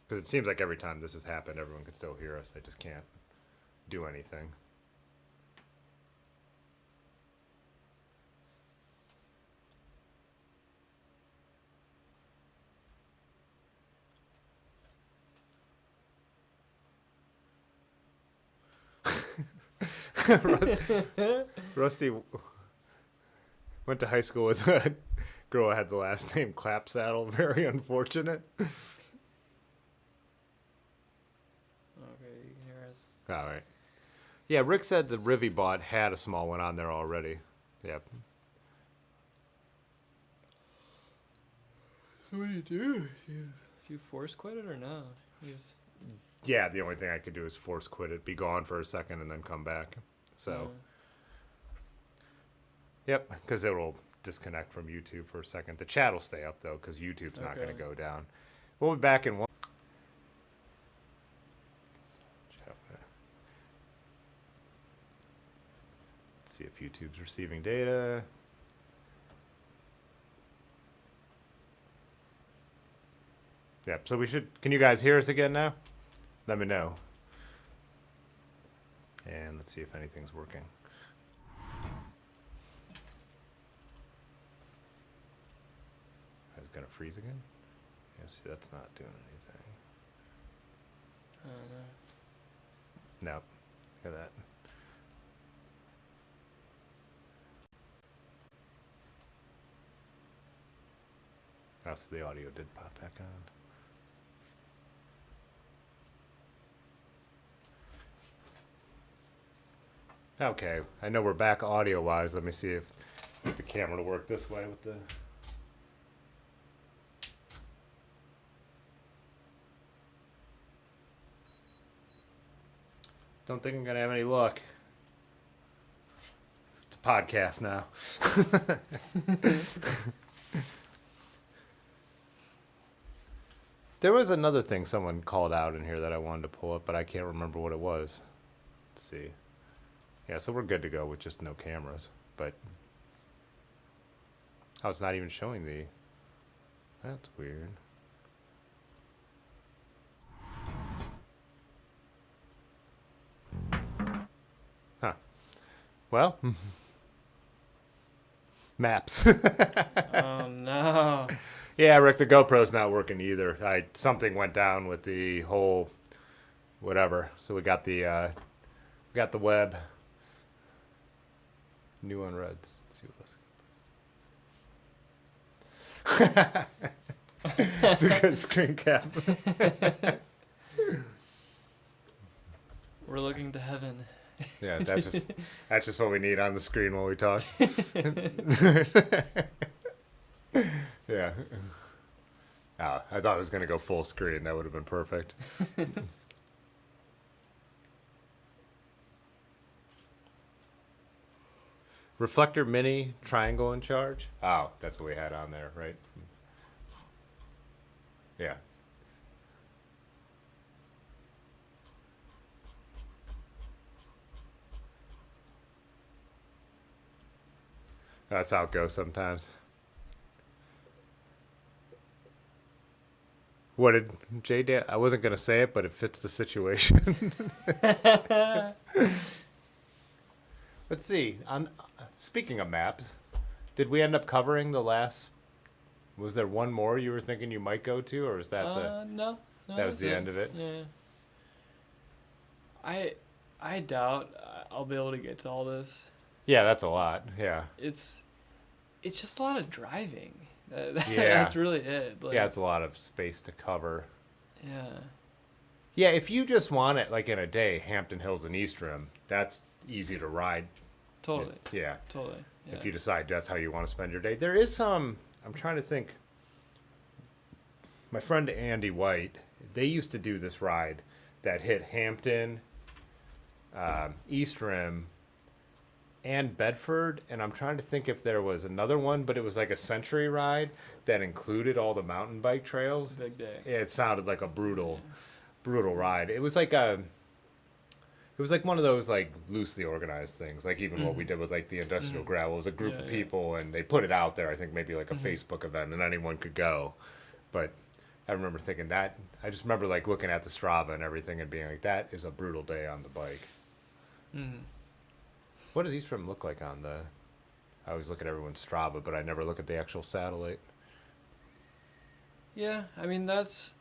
Because it seems like every time this has happened, everyone can still hear us. I just can't do anything. Rusty went to high school with a girl who had the last name Clapsaddle. Very unfortunate. Okay, you can hear us. All right. Yeah, Rick said the Riv he bought had a small one on there already. Yep. So what do you do? You force quit it or no? You just... Yeah, the only thing I could do is force quit it, be gone for a second, and then come back. So, yep, because it will disconnect from YouTube for a second. The chat will stay up, though, because YouTube's not going to go down. We'll be back in one. Let's see if YouTube's receiving data. Yep, so we should... Can you guys hear us again now? Let me know. And let's see if anything's working. Is it gonna freeze again? Yeah, see, that's not doing anything. I don't know. Nope. Look at that. Oh, so the audio did pop back on. Okay, I know we're back audio-wise. Let me see if the camera will work this way with the... Don't think I'm going to have any luck. It's a podcast now. There was another thing someone called out in here that I wanted to pull up, but I can't remember what it was. Let's see. Yeah, so we're good to go with just no cameras, but... Oh, it's not even showing the... That's weird. Huh. Well... Maps. Oh, no. Yeah, Rick, the GoPro's not working either. Something went down with the whole... Whatever. So we got the web... New on reds. Let's see what else. It's a good screen cap. We're looking to heaven. Yeah, that's just what we need on the screen while we talk. Yeah. Oh, I thought it was gonna go full screen. That would have been perfect. Reflector mini triangle in charge. Oh, that's what we had on there, right? Yeah. That's how it goes sometimes. What did J-Dan? I wasn't going to say it, but it fits the situation. Let's see. Speaking of maps, did we end up covering the last... Was there one more you were thinking you might go to, or is that No. That was the end of it? Yeah. I doubt I'll be able to get to all this. Yeah, that's a lot. Yeah. It's just a lot of driving. Yeah. That's really it. Like, Yeah, it's a lot of space to cover. Yeah. Yeah, if you just want it, like in a day, Hampton Hills and East Rim, that's easy to ride. Totally. Yeah. Totally. Yeah. If you decide that's how you want to spend your day. There is some, I'm trying to think. My friend Andy White, they used to do this ride that hit Hampton, East Rim, and Bedford, and I'm trying to think if there was another one, but it was like a century ride that included all the mountain bike trails. It's a big day. Yeah, it sounded like a brutal ride. It was like one of those like loosely organized things, like even what we did with like the industrial gravel. It was a group of people, and they put it out there. I think maybe like a Facebook event, and anyone could go. But I remember thinking that. I just remember like looking at the Strava and everything, and being like, that is a brutal day on the bike. Mm-hmm. What does East Rim look like on the... I always look at everyone's Strava, but I never look at the actual satellite. Yeah, I mean that's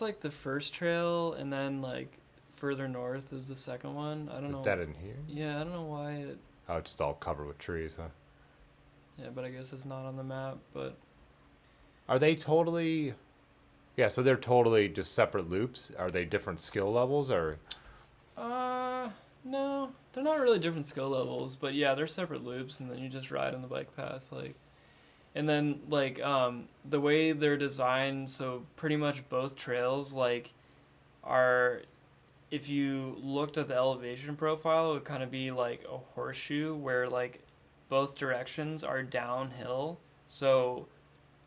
like the first trail, and then like further north is the second one. I don't know. Is that in here? Yeah, I don't know why it. Oh, it's just all covered with trees, huh? Yeah, but I guess it's not on the map. But are they totally... Yeah, so they're totally just separate loops. Are they different skill levels, or... No, they're not really different skill levels, but yeah, they're separate loops, and then you just ride on the bike path, like. And then like the way they're designed, so pretty much both trails like are, if you looked at the elevation profile, it would kind of be like a horseshoe where like both directions are downhill. So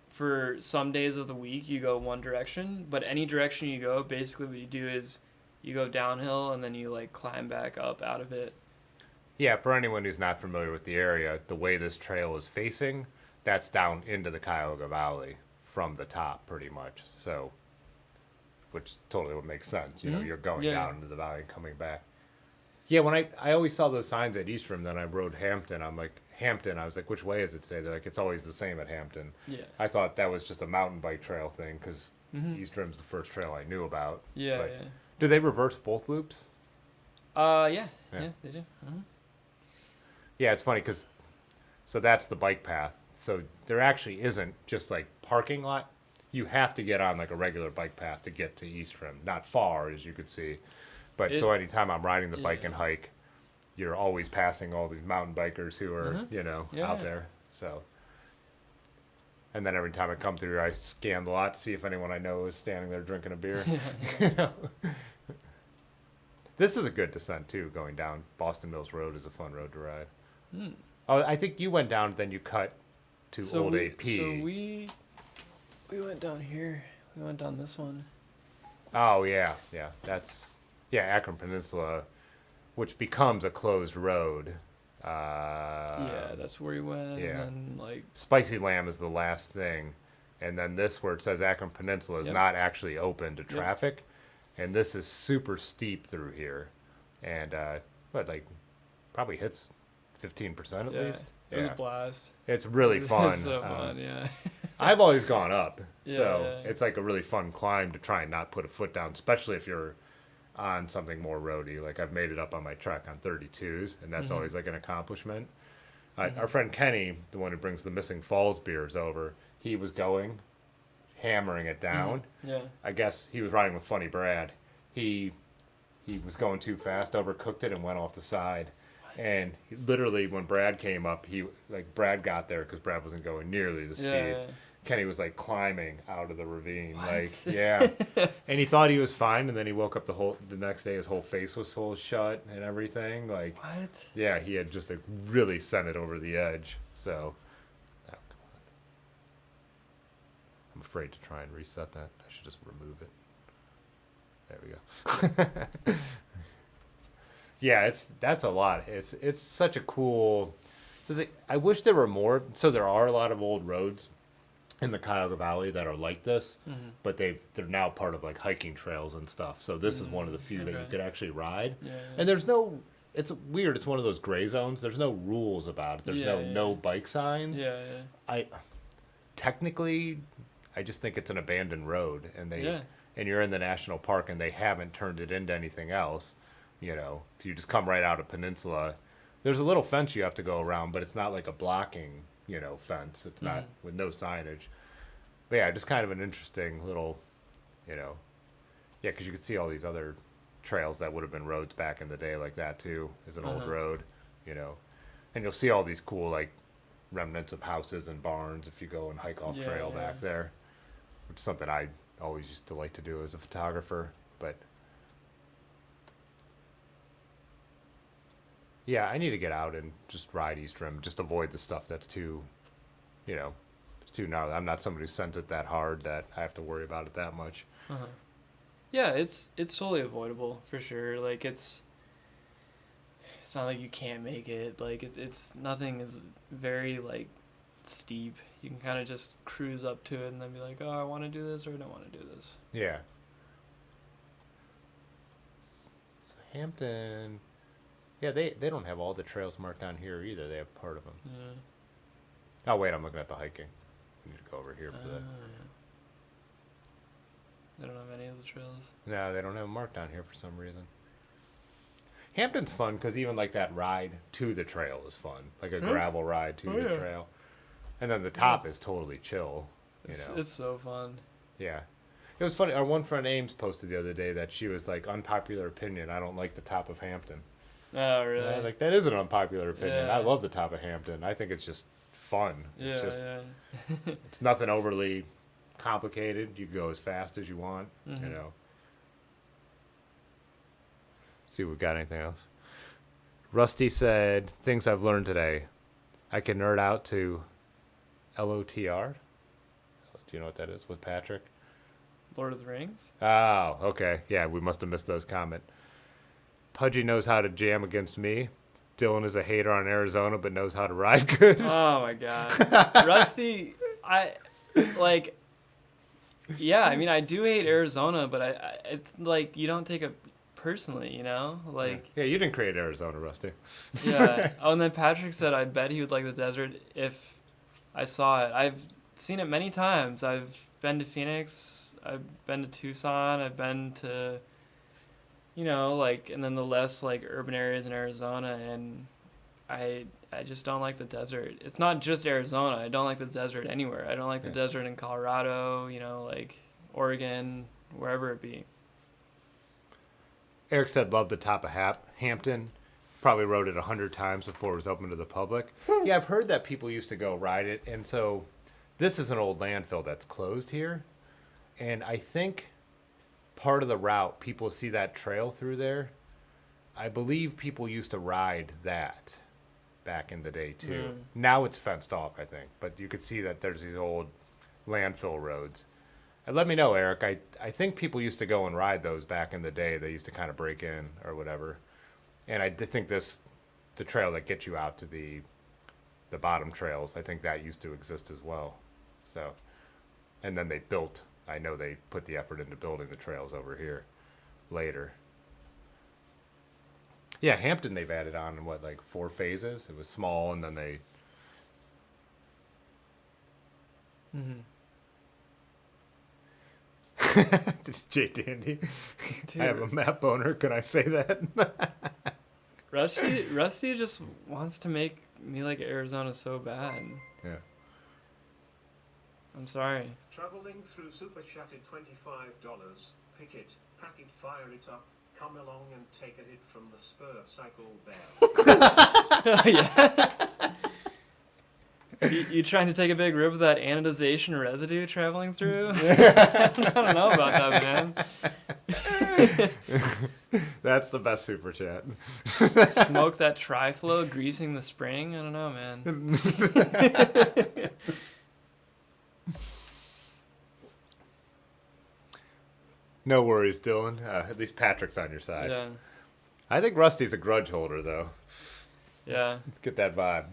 for some days of the week you go one direction, but any direction you go, basically what you do is you go downhill and then you like climb back up out of it. Yeah, for anyone who's not familiar with the area, the way this trail is facing, that's down into the Cuyahoga Valley from the top pretty much. So, which totally would make sense. You know, you're going down into the valley and coming back. Yeah, when I always saw those signs at Eastrum, then I rode Hampton. I'm like, Hampton, I was like, which way is it today? They're like, it's always the same at Hampton. Yeah. I thought that was just a mountain bike trail thing because Eastrum's the first trail I knew about. Yeah, but yeah. do they reverse both loops? Yeah, they do. Yeah, it's funny because, so that's the bike path. So there actually isn't just like parking lot. You have to get on like a regular bike path to get to Eastrum. Not far, as you could see. But so anytime I'm riding the bike and hike, you're always passing all these mountain bikers who are, you know, out there. So, and then every time I come through, I scan the lot to see if anyone I know is standing there drinking a beer. You know? This is a good descent too. Going down Boston Mills Road is a fun road to ride. Oh, I think you went down, then you cut to Old AP. So we went down here. We went down this one. Oh yeah, that's Akron Peninsula, which becomes a closed road. Yeah, that's where we went. Yeah. And then like Spicy Lamb is the last thing, and then this where it says Akron Peninsula is not actually open to traffic, and this is super steep through here, and like probably hits 15% at least. It was a blast. It's really fun. It's so fun, yeah. I've always gone up, so Yeah. it's like a really fun climb to try and not put a foot down, especially if you're on something more roady. Like I've made it up on my trek on 32s, and that's always like an accomplishment. Our friend Kenny, the one who brings the Missing Falls beers over, he was going, hammering it down. Yeah. I guess he was riding with Funny Brad. He was going too fast, overcooked it, and went off the side. And literally, when Brad came up, Brad got there because Brad wasn't going nearly the speed. Yeah. Kenny was like climbing out of the ravine, What? and he thought he was fine, and then he woke up the next day, his whole face was so shut and everything, like. What? Yeah, he had just like really sent it over the edge. So, oh, come on. I'm afraid to try and reset that. I should just remove it. There we go. Yeah, that's a lot. It's such a cool. I wish there were more. So there are a lot of old roads in the Cuyahoga Valley that are like this, but they're now part of like hiking trails and stuff. So this is one of the few that you could actually ride. Yeah. And there's no. It's weird. It's one of those gray zones. There's no rules about it. There's no bike signs. Yeah. Technically, I just think it's an abandoned road, and and you're in the national park, and they haven't turned it into anything else. You know, if you just come right out of Peninsula, there's a little fence you have to go around, but it's not like a blocking, fence. It's not with no signage. But yeah, just kind of an interesting little, because you could see all these other trails that would have been roads back in the day like that too, as an old road, and you'll see all these cool like remnants of houses and barns if you go and hike off trail back there, which is something I always used to like to do as a photographer, but. Yeah, I need to get out and just ride Eastrum, just avoid the stuff that's too, it's too gnarly. I'm not somebody who sends it that hard that I have to worry about it that much. Yeah, it's totally avoidable for sure. Like it's not like you can't make it. Like it's nothing is very like steep. You can kind of just cruise up to it and then be like, oh, I want to do this or I don't want to do this. Yeah. So Hampton. Yeah, they don't have all the trails marked down here either. They have part of them. Yeah. Oh, wait, I'm looking at the hiking. I need to go over here for that. They don't have any of the trails. No, they don't have them marked down here for some reason. Hampton's fun because even like that ride to the trail is fun. Like a gravel ride to the trail. And then the top is totally chill. It's so fun. Yeah. It was funny. Our one friend Ames posted the other day that she was like, unpopular opinion, I don't like the top of Hampton. Oh, really? And I was like, that is an unpopular opinion. Yeah. I love the top of Hampton. I think it's just fun. Yeah, It's just, yeah. it's nothing overly complicated. You can go as fast as you want, Mhm. you know. See if we've got anything else. Rusty said, things I've learned today. I can nerd out to LOTR. Do you know what that is with Patrick? Lord of the Rings? Oh, okay. Yeah, we must have missed those comment. Pudgy knows how to jam against me. Dylan is a hater on Arizona, but knows how to ride good. Oh my god. Rusty, yeah, I mean, I do hate Arizona, but it's like, you don't take it personally, you know? Like, yeah, you didn't create Arizona, Rusty. yeah. Oh, and then Patrick said, I bet he would like the desert if I saw it. I've seen it many times. I've been to Phoenix, I've been to Tucson, I've been to, you know, like, and then the less, like, urban areas in Arizona, and I just don't like the desert. It's not just Arizona. I don't like the desert anywhere. I don't like the desert in Colorado, you know, like, Oregon, wherever it be. Eric said, love the top of Hampton. Probably rode it 100 times before it was open to the public. Yeah, I've heard that people used to go ride it. And so this is an old landfill that's closed here. And I think part of the route, people see that trail through there. I believe people used to ride that back in the day, too. Now it's fenced off, I think. But you could see that there's these old landfill roads. And let me know, Eric. I think people used to go and ride those back in the day. They used to kind of break in or whatever. And I did think the trail that gets you out to the bottom trails, I think that used to exist as well. So, and then I know they put the effort into building the trails over here later. Yeah, Hampton they've added on in what, like 4 phases? It was small and then they... Mm-hmm. Jay Dandy, Dude. I have a map owner. Can I say that? Rusty just wants to make me like Arizona so bad. Yeah. I'm sorry. Traveling through Super Chat at $25. Pick it, pack it, fire it up, come along and take a hit from the spur cycle bear. Yeah. You trying to take a big rip of that anodization residue traveling through? I don't know about that, man. That's the best super chat. Smoke that tri-flow, greasing the spring? I don't know, man. No worries, Dylan. At least Patrick's on your side. Yeah. I think Rusty's a grudge holder, though. Yeah. Get that vibe.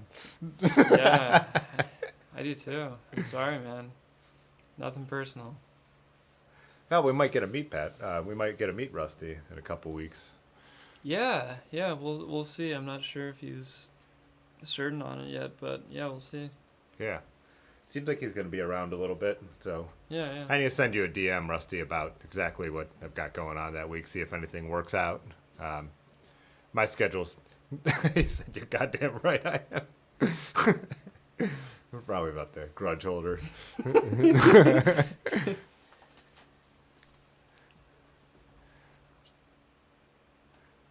Yeah. I do too. I'm sorry, man. Nothing personal. Oh, we might get a meet, Pat. We might get a meet Rusty in a couple weeks. Yeah. We'll see. I'm not sure if he's certain on it yet, but yeah, we'll see. Yeah. Seems like he's going to be around a little bit, so... Yeah. I need to send you a DM, Rusty, about exactly what I've got going on that week, see if anything works out. My schedule's... He said, you're goddamn right I am. We're probably about the grudge holder.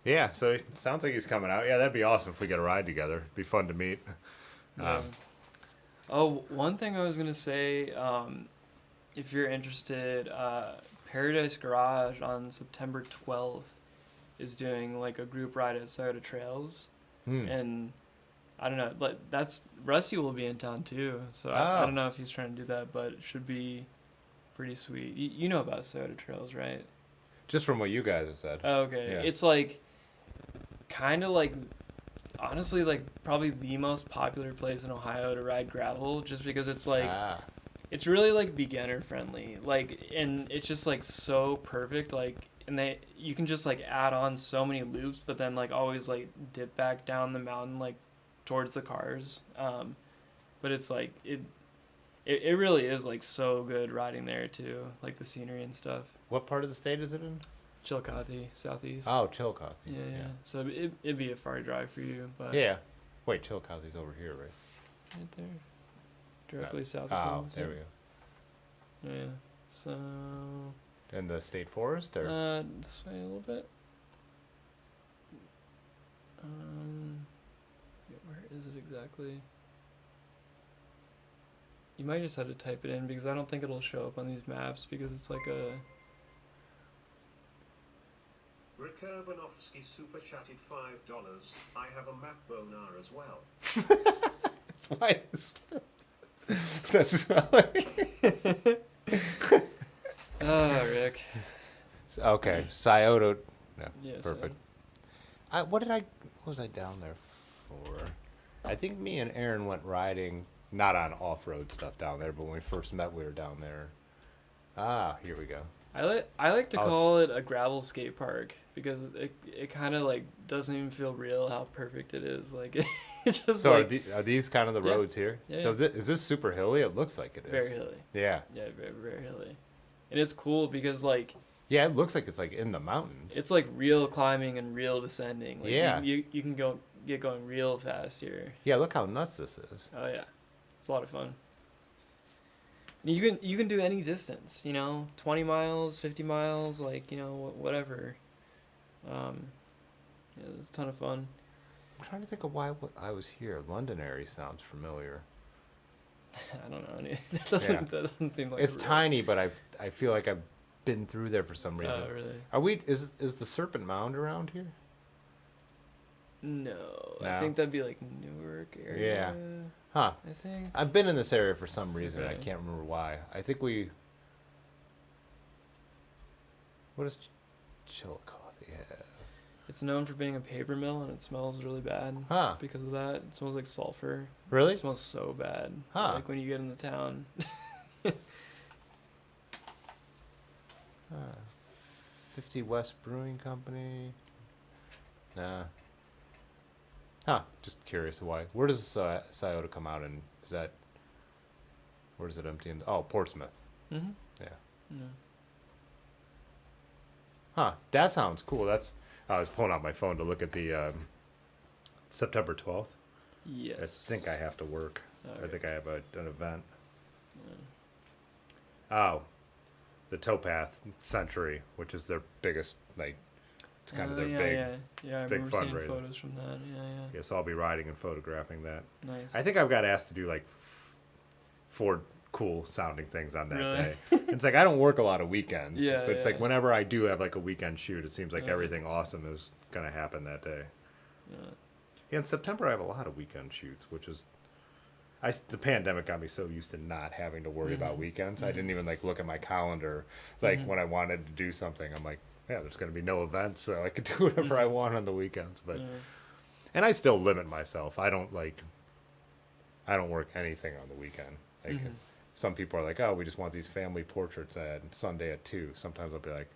Yeah, so it sounds like he's coming out. Yeah, that'd be awesome if we get a ride together. It'd be fun to meet. Yeah. One thing I was going to say, if you're interested, Paradise Garage on September 12th is doing like a group ride at MTB Trails. And I don't know, but Rusty will be in town too. So I don't know if he's trying to do that, but it should be pretty sweet. You know about MTB Trails, right? Just from what you guys have said. Oh, okay. Yeah. It's like kind of like, honestly, like probably the most popular place in Ohio to ride gravel, just because it's like it's really like beginner friendly, like, and it's just like so perfect, like, and you can just like add on so many loops, but then like always like dip back down the mountain like towards the cars, but it's like it really is like so good riding there too, like the scenery and stuff. What part of the state is it in? Chillicothe, southeast. Oh, Chillicothe. Yeah. So it'd be a far drive for you, but Yeah. Wait, Chillicothe's over here, right? right there, directly south. Oh, of us, there we go. Yeah. So In the state forest, or? this way a little bit. Where is it exactly? You might just have to type it in because I don't think it'll show up on these maps because it's like a. Rick Urbanovsky super chatted $5. I have a map boner as well. Why is that's Oh, Rick. okay. Scioto. No, Yeah, perfect. What was I down there for? I think me and Aaron went riding, not on off-road stuff down there, but when we first met, we were down there. Ah, here we go. I like to call it a gravel skate park because it kind of like doesn't even feel real how perfect it is. Like it's just So like are these kind of the roads here? Yeah, so yeah. is this super hilly? It looks like it is. very hilly. Yeah. Yeah, very, very hilly. And it's cool because like Yeah, it looks like it's like in the mountains. it's like real climbing and real descending. Like, Yeah. You can get going real fast here. Yeah, look how nuts this is. Oh yeah, it's a lot of fun. And you can do any distance, 20 miles, 50 miles, like whatever. Yeah, it's a ton of fun. I'm trying to think of why I was here. Londonderry sounds familiar. I don't know. That doesn't seem like It's real. tiny, but I feel like I've been through there for some reason. Oh really? Are we? Is the Serpent Mound around here? No, No? I think that'd be like Newark area. Yeah. Huh. I think. I've been in this area for some reason. I Okay. can't remember why. I think we. What does Chillicothe have? It's known for being a paper mill, and it smells really bad. Huh. Because of that, it smells like sulfur. Really? It smells so bad. Huh. Like when you get into town. 50 West Brewing Company. Nah. Huh. Just curious why. Where does Scioto come out in? Is that? Where does it empty in? Oh, Portsmouth. Mm-hmm. Yeah. Yeah. Huh. That sounds cool. I was pulling out my phone to look at the September 12th. Yes. I think I have to work. I Okay. think I have an event. Yeah. Oh, the Towpath Century, which is their biggest, like, it's kind of their Yeah, I big remember seeing fundraiser. photos from that. Yeah. Yeah, so I'll be riding and photographing that. Nice. I think I've got asked to do like 4 cool sounding things on that Really? day. It's like I don't work a lot of weekends, Yeah, but it's yeah. like whenever I do have like a weekend shoot, it seems like Yeah. everything awesome is gonna happen that day. Yeah. Yeah, in September I have a lot of weekend shoots, which is the pandemic got me so used to not having to worry about weekends. I didn't even like look at my calendar like when I wanted to do something. I'm like, yeah, there's gonna be no events, so I could do whatever I want on the weekends. But and I still limit myself. I don't work anything on the weekend. Like some people are like, oh, we just want these family portraits at Sunday at 2. Sometimes I'll be like,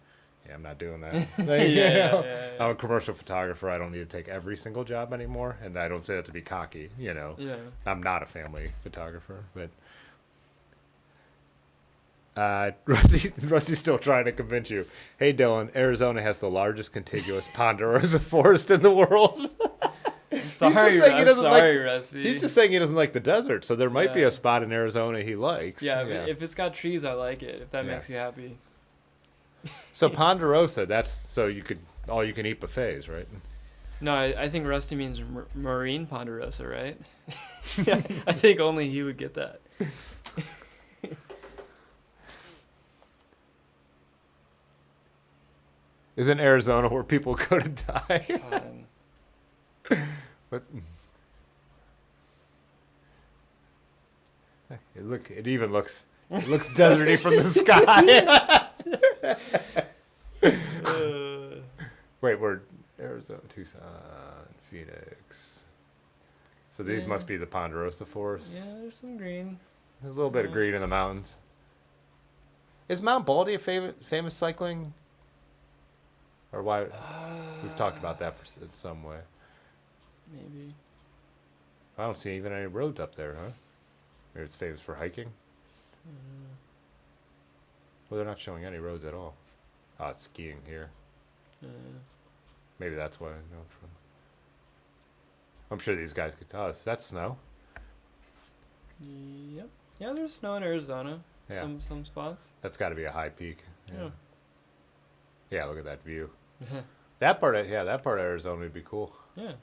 yeah, I'm not doing that. Like, Yeah. I'm a commercial photographer. I don't need to take every single job anymore, and I don't say that to be cocky. Yeah. I'm not a family photographer, but Rusty's still trying to convince you. Hey, Dylan, Arizona has the largest contiguous ponderosa forest in the world. Sorry, Rusty. He's just saying he doesn't like the desert, so there might be Yeah. a spot in Arizona he likes. Yeah, if it's got trees, I like it. If that Yeah. makes you happy. So ponderosa, that's so you could all you can eat buffets, right? No, I think Rusty means marine ponderosa, right? Yeah, I think only he would get that. Isn't Arizona where people go to die? But it even looks deserty from the sky. Wait, we're Arizona, Tucson, Phoenix. So these must be the ponderosa forests. Yeah, there's some green. There's a little bit of green in the mountains. Is Mount Baldy a famous cycling? Or why? We've talked about that in some way. Maybe. I don't see even any roads up there, huh? Maybe it's famous for hiking. Well, they're not showing any roads at all. Oh, it's skiing here. Maybe that's why I know it from. I'm sure these guys could. Oh, that's snow. Yep. Yeah, there's snow in Arizona. Yeah. Some spots. That's got to be a high peak. Yeah. Yeah, look at that view. That part of Arizona would be cool. Yeah.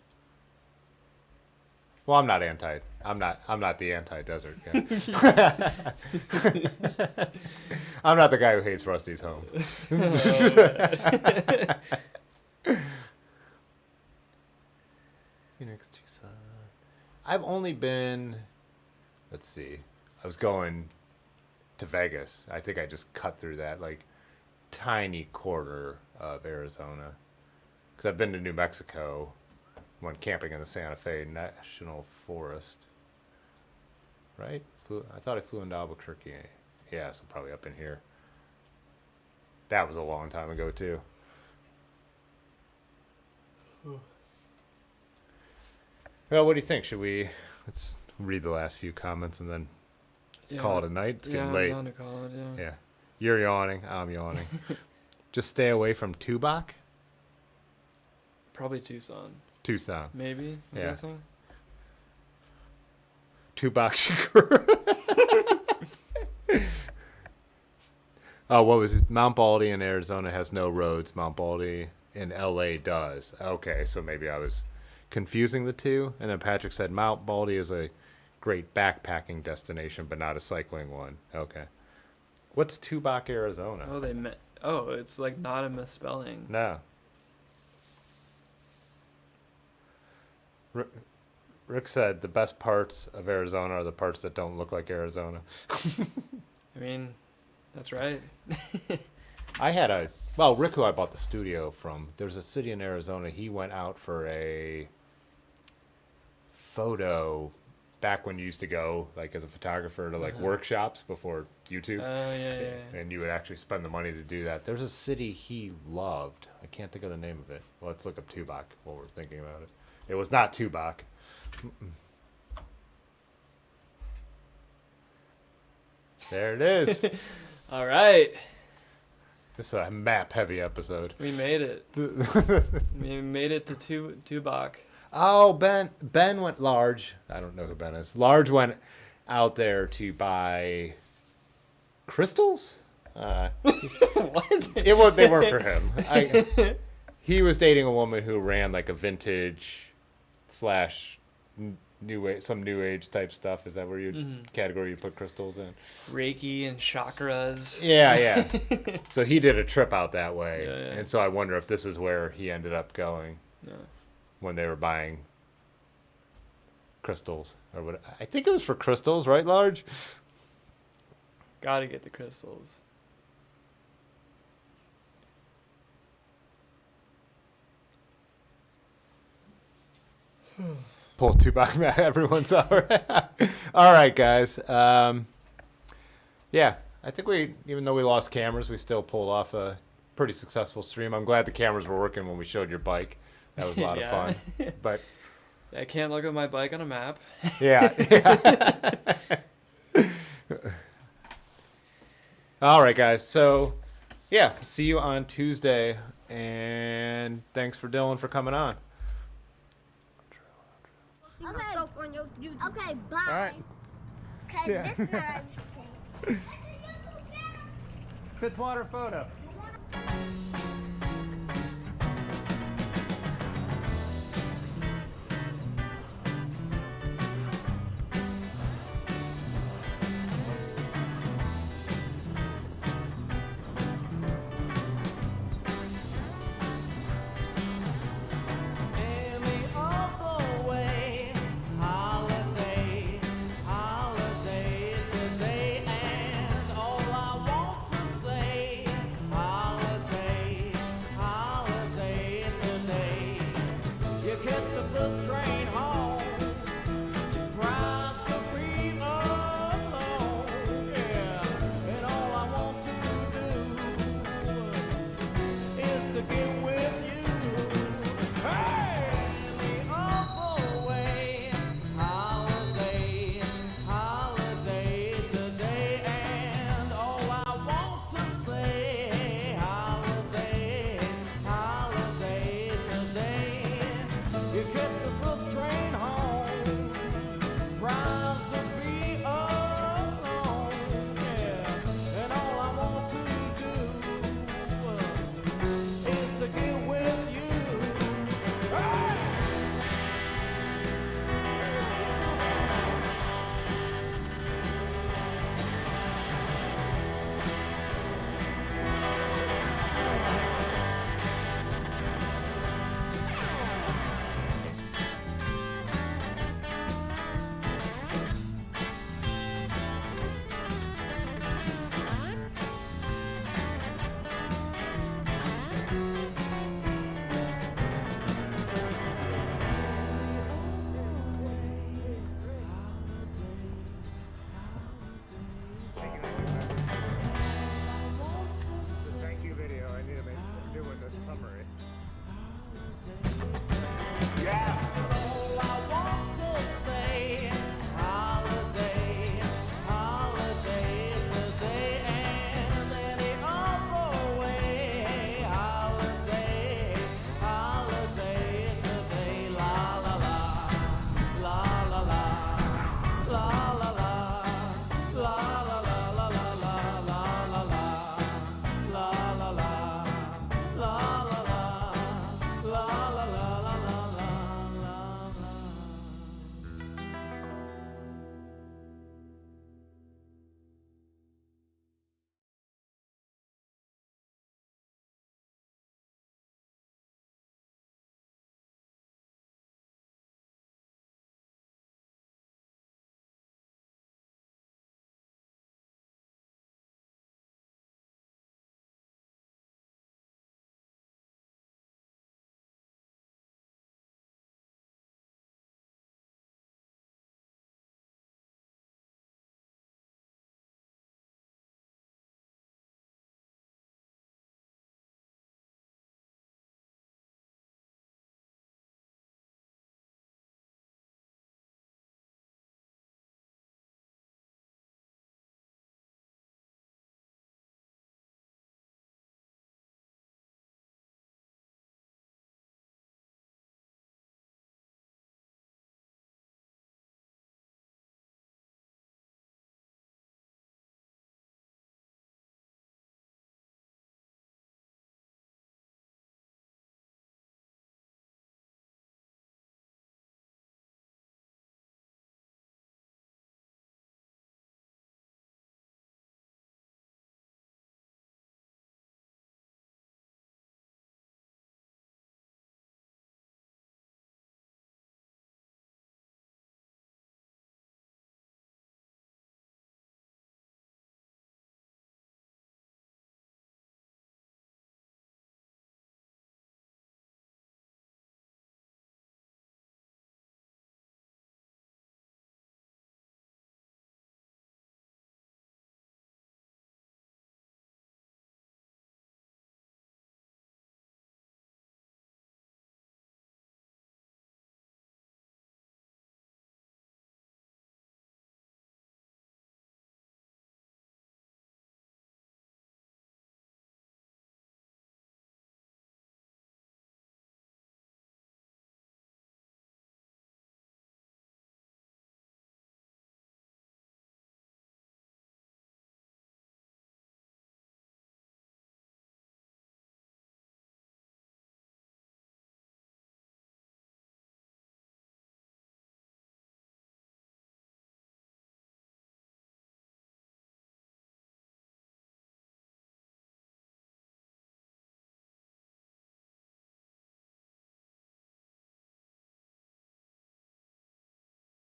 Well, I'm not the anti-desert guy. I'm not the guy who hates Rusty's home. Phoenix, Tucson. I've only been, let's see, I was going to Vegas. I think I just cut through that like tiny quarter of Arizona. Because I've been to New Mexico, went camping in the Santa Fe National Forest. Right? I thought I flew into Albuquerque. Yeah, so probably up in here. That was a long time ago, too. Well, what do you think? Let's read the last few comments and then call it a night? It's getting late. I'm down to call it, Yeah. You're yawning. I'm yawning. Just stay away from Tubac? Probably Tucson. Tucson. Maybe, I'm guessing. Tubac Shakur. Oh, what was it? Mount Baldy in Arizona has no roads. Mount Baldy in LA does. Okay, so maybe I was confusing the two. And then Patrick said Mount Baldy is a great backpacking destination, but not a cycling one. Okay. What's Tubac, Arizona? Oh, it's like not a misspelling. No. Rick said the best parts of Arizona are the parts that don't look like Arizona. I mean, that's right. Rick, who I bought the studio from, there's a city in Arizona. He went out for a photo back when you used to go, like, as a photographer to, like, workshops before YouTube. Oh, yeah. And you would actually spend the money to do that. There's a city he loved. I can't think of the name of it. Well, let's look up Tubac while we're thinking about it. It was not Tubac. There it is. All right. This is a map-heavy episode. We made it. We made it to Tubac. Oh, Ben went large. I don't know who Ben is. Large went out there to buy crystals. What? They weren't for him. He was dating a woman who ran like a vintage / new age type stuff. Is that where category you put crystals in? Reiki and chakras. Yeah. So he did a trip out that way, Yeah. and so I wonder if this is where he ended up going. Yeah. When they were buying crystals or what? I think it was for crystals, right? Large. Gotta get the crystals. Pull Tubac back. Everyone's all right. All right, guys. Yeah, I think even though we lost cameras, we still pulled off a pretty successful stream. I'm glad the cameras were working when we showed your bike. That was a lot of fun. But I can't look at my bike on a map. Yeah. All right, guys. So, yeah, see you on Tuesday. And thanks for Dylan for coming on. Okay, bye. All right. Okay, Yeah. this time. Fitzwater photo.